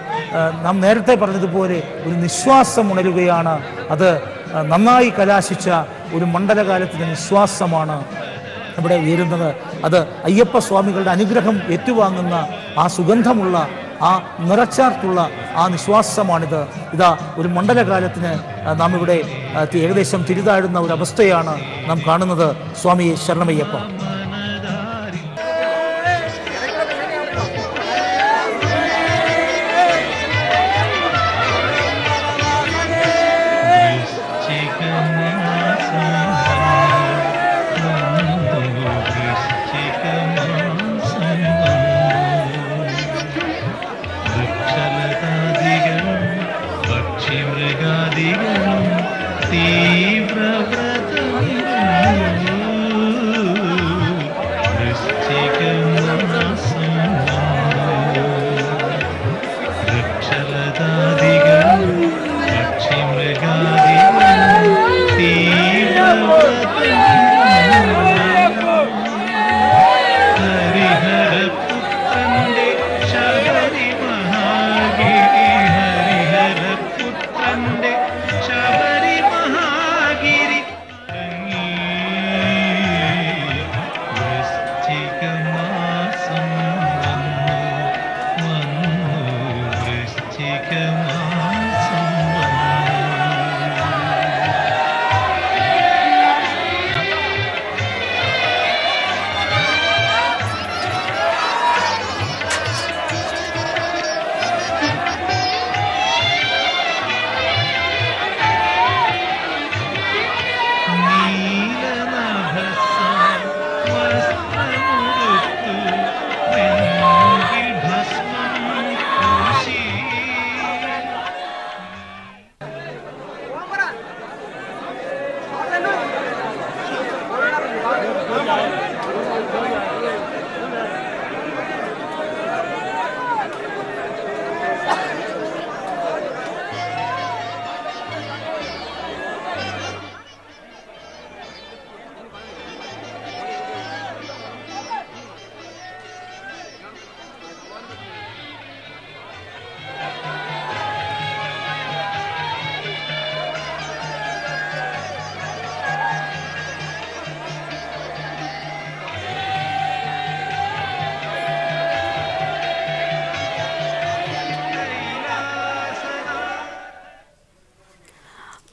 നാം നേരത്തെ പറഞ്ഞതുപോലെ ഒരു നിശ്വാസം ഉണരുകയാണ്. അത് നന്നായി കലാശിച്ച ഒരു മണ്ഡലകാലത്തിൻ്റെ നിശ്വാസമാണ് ഇവിടെ ഉയരുന്നത്. അത് അയ്യപ്പ സ്വാമികളുടെ അനുഗ്രഹം ഏറ്റുവാങ്ങുന്ന ആ സുഗന്ധമുള്ള ആ നിറച്ചാർത്തുള്ള ആ നിശ്വാസമാണിത്. ഇതാ ഒരു മണ്ഡലകാലത്തിന് നാം ഇവിടെ ഏകദേശം തിരിതാഴുന്ന ഒരു അവസ്ഥയാണ് നാം കാണുന്നത്. സ്വാമിയെ ശരണമയ്യപ്പ.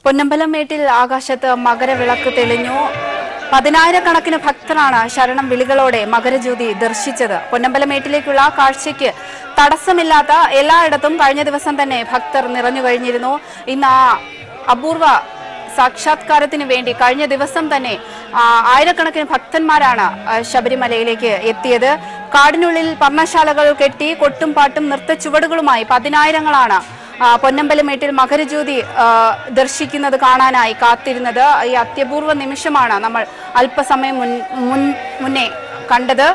പൊന്നമ്പലമേട്ടിൽ ആകാശത്ത് മകരവിളക്ക് തെളിഞ്ഞു. 10,000-കണക്കിന് ഭക്തരാണ് ശരണം വിളികളോടെ മകരജ്യോതി ദർശിച്ചത്. പൊന്നമ്പലമേട്ടിലേക്കുള്ള കാഴ്ചയ്ക്ക് തടസ്സമില്ലാത്ത എല്ലായിടത്തും കഴിഞ്ഞ ദിവസം തന്നെ ഭക്തർ നിറഞ്ഞു കഴിഞ്ഞിരുന്നു. ഇന്ന് ആ അപൂർവ സാക്ഷാത്കാരത്തിന് വേണ്ടി കഴിഞ്ഞ ദിവസം തന്നെ ആയിരക്കണക്കിന് ഭക്തന്മാരാണ് ശബരിമലയിലേക്ക് എത്തിയത്. കാടിനുള്ളിൽ പർണശാലകൾ കെട്ടി കൊട്ടും പാട്ടും നൃത്തച്ചുവടുകളുമായി 10,000-ങ്ങളാണ് പൊന്നമ്പലമേട്ടിൽ മകരജ്യോതി ദർശിക്കുന്നത് കാണാനായി കാത്തിരുന്നത്. ഈ അത്യപൂർവ നിമിഷമാണ് നമ്മൾ അല്പസമയം മുന്നേ കണ്ടത്.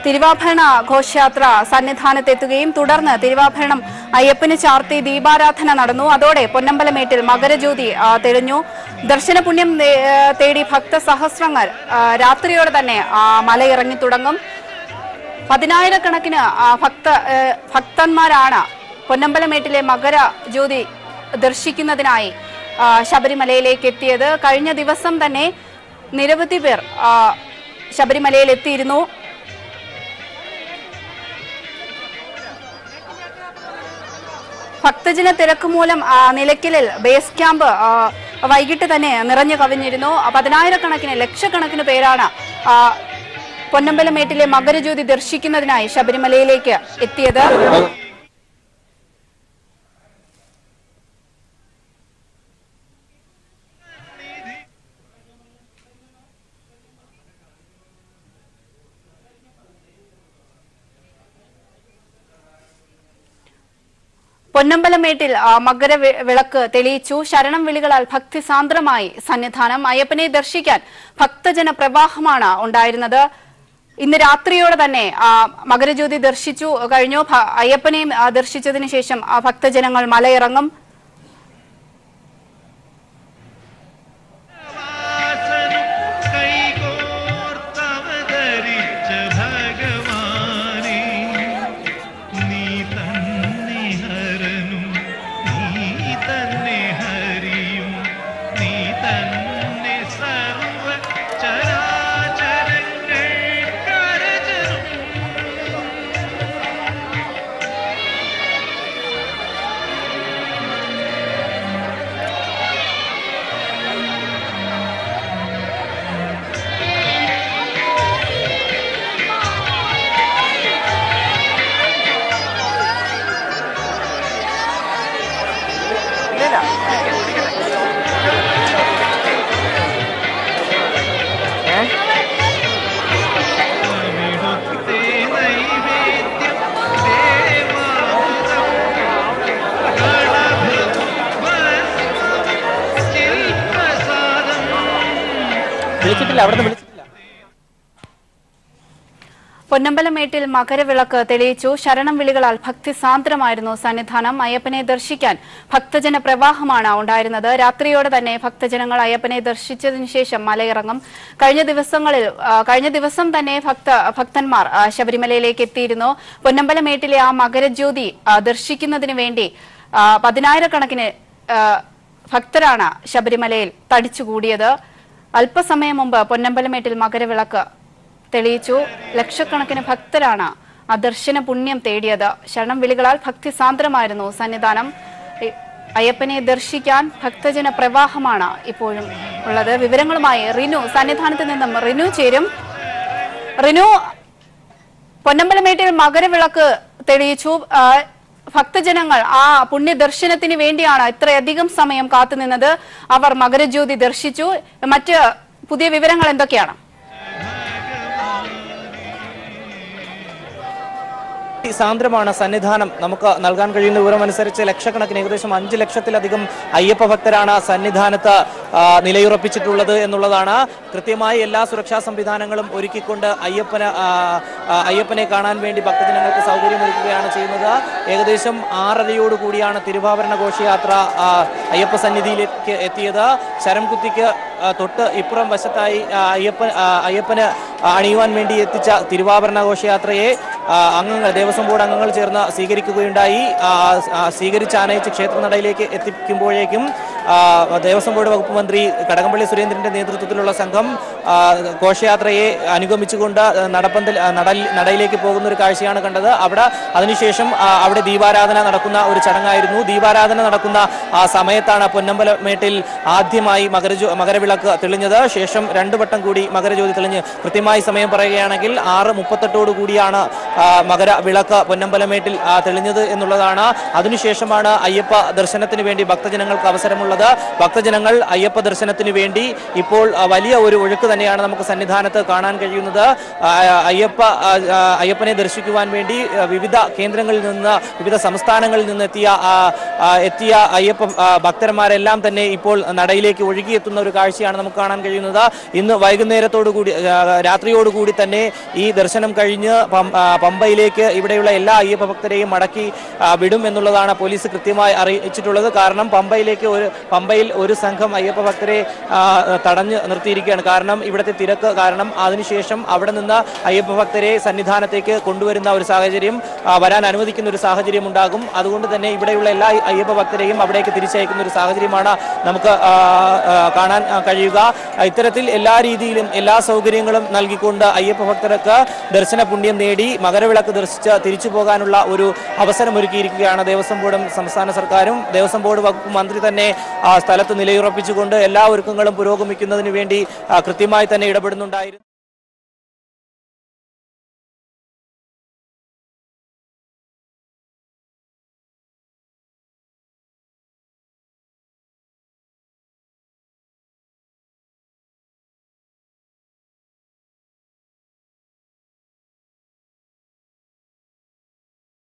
തിരുവാഭരണ ഘോഷയാത്ര സന്നിധാനത്തെത്തുകയും തുടർന്ന് തിരുവാഭരണം അയ്യപ്പന് ചാർത്തി ദീപാരാധന നടന്നു. അതോടെ പൊന്നമ്പലമേട്ടിൽ മകരജ്യോതി തെളിഞ്ഞു. ദർശന പുണ്യം തേടി ഭക്തസഹസ്രങ്ങൾ രാത്രിയോടെ തന്നെ മലയിറങ്ങി തുടങ്ങും. 10,000-കണക്കിന് ഭക്തന്മാരാണ് പൊന്നമ്പലമേട്ടിലെ മകരജ്യോതി ദർശിക്കുന്നതിനായി ശബരിമലയിലേക്ക് എത്തിയത്. കഴിഞ്ഞ ദിവസം തന്നെ നിരവധി പേർ ശബരിമലയിൽ എത്തിയിരുന്നു. ഭക്തജന തിരക്ക് മൂലം നിലയ്ക്കലിൽ ബേസ് ക്യാമ്പ് വൈകിട്ട് തന്നെ നിറഞ്ഞു കവിഞ്ഞിരുന്നു. 10,000-കണക്കിന് ലക്ഷക്കണക്കിന് പേരാണ് പൊന്നമ്പലമേട്ടിലെ മകരജ്യോതി ദർശിക്കുന്നതിനായി ശബരിമലയിലേക്ക് എത്തിയത്. പൊന്നമ്പലമേട്ടിൽ മകരവിളക്ക് തെളിയിച്ചു. ശരണം വിളികളാൽ ഭക്തിസാന്ദ്രമായി സന്നിധാനം. അയ്യപ്പനെ ദർശിക്കാൻ ഭക്തജന പ്രവാഹമാണ് ഉണ്ടായിരുന്നത്. ഇന്ന് രാത്രിയോടെ തന്നെ മകരജ്യോതി ദർശിച്ചു കഴിഞ്ഞു. അയ്യപ്പനെയും ദർശിച്ചതിന് ശേഷം ഭക്തജനങ്ങൾ മലയിറങ്ങും. പൊന്നമ്പലമേട്ടിൽ മകരവിളക്ക് തെളിയിച്ചു. ശരണം വിളികളാൽ ഭക്തിസാന്ദ്രമായിരുന്നു സന്നിധാനം. അയ്യപ്പനെ ദർശിക്കാൻ ഭക്തജന പ്രവാഹമാണ് ഉണ്ടായിരുന്നത്. രാത്രിയോടെ തന്നെ ഭക്തജനങ്ങൾ അയ്യപ്പനെ ദർശിച്ചതിനു ശേഷം മലയിറങ്ങും. കഴിഞ്ഞ ദിവസം തന്നെ ഭക്തന്മാർ ശബരിമലയിലേക്ക് എത്തിയിരുന്നു. പൊന്നമ്പലമേട്ടിലെ ആ മകരജ്യോതി ദർശിക്കുന്നതിന് വേണ്ടി 10,000-കണക്കിന് ഭക്തരാണ് ശബരിമലയിൽ തടിച്ചുകൂടിയത്. അല്പസമയം മുമ്പ് പൊന്നമ്പലമേട്ടിൽ മകരവിളക്ക് തെളിയിച്ചു. ലക്ഷക്കണക്കിന് ഭക്തരാണ് ആ ദർശന പുണ്യം തേടിയത്. ശരണം വിളികളാൽ ഭക്തിസാന്ദ്രമായിരുന്നു സന്നിധാനം. അയ്യപ്പനെ ദർശിക്കാൻ ഭക്തജന പ്രവാഹമാണ് ഇപ്പോഴും ഉള്ളത്. വിവരങ്ങളുമായി റിനു സന്നിധാനത്ത് നിന്നും റിനു ചേരും. റിനു, പൊന്നമ്പലമേട്ടിൽ മകരവിളക്ക് തെളിയിച്ചു. ഭക്തജനങ്ങൾ ആ പുണ്യദർശനത്തിന് വേണ്ടിയാണ് ഇത്രയധികം സമയം കാത്തുനിന്നത്. അവർ മകരജ്യോതി ദർശിച്ചു. മറ്റ് പുതിയ വിവരങ്ങൾ എന്തൊക്കെയാണ്? സാന്ദ്രമാണ് സന്നിധാനം. നമുക്ക് നൽകാൻ കഴിയുന്ന വിവരമനുസരിച്ച് ലക്ഷക്കണക്കിന് ഏകദേശം 5 ലക്ഷത്തിലധികം അയ്യപ്പ ഭക്തരാണ് സന്നിധാനത്ത് നിലയുറപ്പിച്ചിട്ടുള്ളത് എന്നുള്ളതാണ്. കൃത്യമായി എല്ലാ സുരക്ഷാ സംവിധാനങ്ങളും ഒരുക്കിക്കൊണ്ട് അയ്യപ്പനെ കാണാൻ വേണ്ടി ഭക്തജനങ്ങൾക്ക് സൗകര്യമൊരുക്കുകയാണ് ചെയ്യുന്നത്. ഏകദേശം 6:30യോടുകൂടിയാണ് തിരുവാഭരണ ഘോഷയാത്ര അയ്യപ്പ സന്നിധിയിലേക്ക് എത്തിയത്. ശരംകുത്തിക്ക് തൊട്ട് ഇപ്പുറം വശത്തായി അയ്യപ്പന് അണിയുവാൻ വേണ്ടി എത്തിച്ച തിരുവാഭരണ ഘോഷയാത്രയെ ദേവസ്വം ബോർഡ് അംഗങ്ങൾ ചേർന്ന് സ്വീകരിക്കുകയുണ്ടായി. സ്വീകരിച്ച് ആനയിച്ച് ക്ഷേത്രനടയിലേക്ക് എത്തിക്കുമ്പോഴേക്കും ദേവസ്വം ബോർഡ് വകുപ്പ് മന്ത്രി കടകംപള്ളി സുരേന്ദ്രന്റെ നേതൃത്വത്തിലുള്ള സംഘം ഘോഷയാത്രയെ അനുഗമിച്ചുകൊണ്ട് നടയിലേക്ക് പോകുന്ന ഒരു കാഴ്ചയാണ് കണ്ടത്. അതിനുശേഷം അവിടെ ദീപാരാധന നടക്കുന്ന ഒരു ചടങ്ങായിരുന്നു. ദീപാരാധന നടക്കുന്ന സമയത്താണ് പൊന്നമ്പലമേട്ടിൽ ആദ്യമായി മകരവിളക്ക് തെളിഞ്ഞത്. ശേഷം 2 വട്ടം കൂടി മകരജ്യോതി തെളിഞ്ഞ് കൃത്യമായി സമയം പറയുകയാണെങ്കിൽ 6:38 മകരവിളക്ക് പൊന്നമ്പലമേട്ടിൽ തെളിഞ്ഞത് എന്നുള്ളതാണ്. അതിനുശേഷമാണ് അയ്യപ്പ ദർശനത്തിന് വേണ്ടി ഭക്തജനങ്ങൾക്ക് അവസരമുള്ളത്. ഭക്തജനങ്ങൾ അയ്യപ്പ ദർശനത്തിന് വേണ്ടി ഇപ്പോൾ വലിയ ഒരു ഒഴുക്ക് തന്നെയാണ് നമുക്ക് സന്നിധാനത്ത് കാണാൻ കഴിയുന്നത്. അയ്യപ്പനെ ദർശിക്കുവാൻ വേണ്ടി വിവിധ കേന്ദ്രങ്ങളിൽ നിന്ന്, വിവിധ സംസ്ഥാനങ്ങളിൽ നിന്ന് എത്തിയ അയ്യപ്പ ഭക്തന്മാരെല്ലാം തന്നെ ഇപ്പോൾ നടയിലേക്ക് ഒഴുകിയെത്തുന്ന ഒരു കാഴ്ചയാണ് നമുക്ക് കാണാൻ കഴിയുന്നത്. ഇന്ന് രാത്രിയോടുകൂടി തന്നെ ഈ ദർശനം കഴിഞ്ഞ് പമ്പയിലേക്ക് ഇവിടെയുള്ള എല്ലാ അയ്യപ്പ ഭക്തരെയും മടക്കി വിടും എന്നുള്ളതാണ് പോലീസ് കൃത്യമായി അറിയിച്ചിട്ടുള്ളത്. കാരണം പമ്പയിലേക്ക് പമ്പയിൽ ഒരു സംഘം അയ്യപ്പ ഭക്തരെ തടഞ്ഞു നിർത്തിയിരിക്കുകയാണ്. കാരണം ഇവിടുത്തെ തിരക്ക് കാരണം. അതിനുശേഷം അവിടെ നിന്ന് അയ്യപ്പ ഭക്തരെ സന്നിധാനത്തേക്ക് കൊണ്ടുവരുന്ന ഒരു സാഹചര്യം, വരാൻ അനുവദിക്കുന്ന ഒരു സാഹചര്യം ഉണ്ടാകും. അതുകൊണ്ട് തന്നെ ഇവിടെയുള്ള എല്ലാ അയ്യപ്പ ഭക്തരെയും അവിടേക്ക് തിരിച്ചയക്കുന്ന ഒരു സാഹചര്യമാണ് നമുക്ക് കാണാൻ കഴിയുക. ഇത്തരത്തിൽ എല്ലാ രീതിയിലും എല്ലാ സൗകര്യങ്ങളും നൽകിക്കൊണ്ട് അയ്യപ്പ ഭക്തർക്ക് ദർശന പുണ്യം നേടി മകരവിളക്ക് ദർശിച്ച് തിരിച്ചു പോകാനുള്ള ഒരു അവസരമൊരുക്കിയിരിക്കുകയാണ് ദേവസ്വം ബോർഡും സംസ്ഥാന സർക്കാരും. ദേവസ്വം ബോർഡ് വകുപ്പ് മന്ത്രി തന്നെ സ്ഥലത്ത് നിലയുറപ്പിച്ചുകൊണ്ട് എല്ലാ ഒരുക്കങ്ങളും പുരോഗമിക്കുന്നതിന് വേണ്ടി കൃത്യമായി തന്നെ ഇടപെടുന്നുണ്ടായിരുന്നു.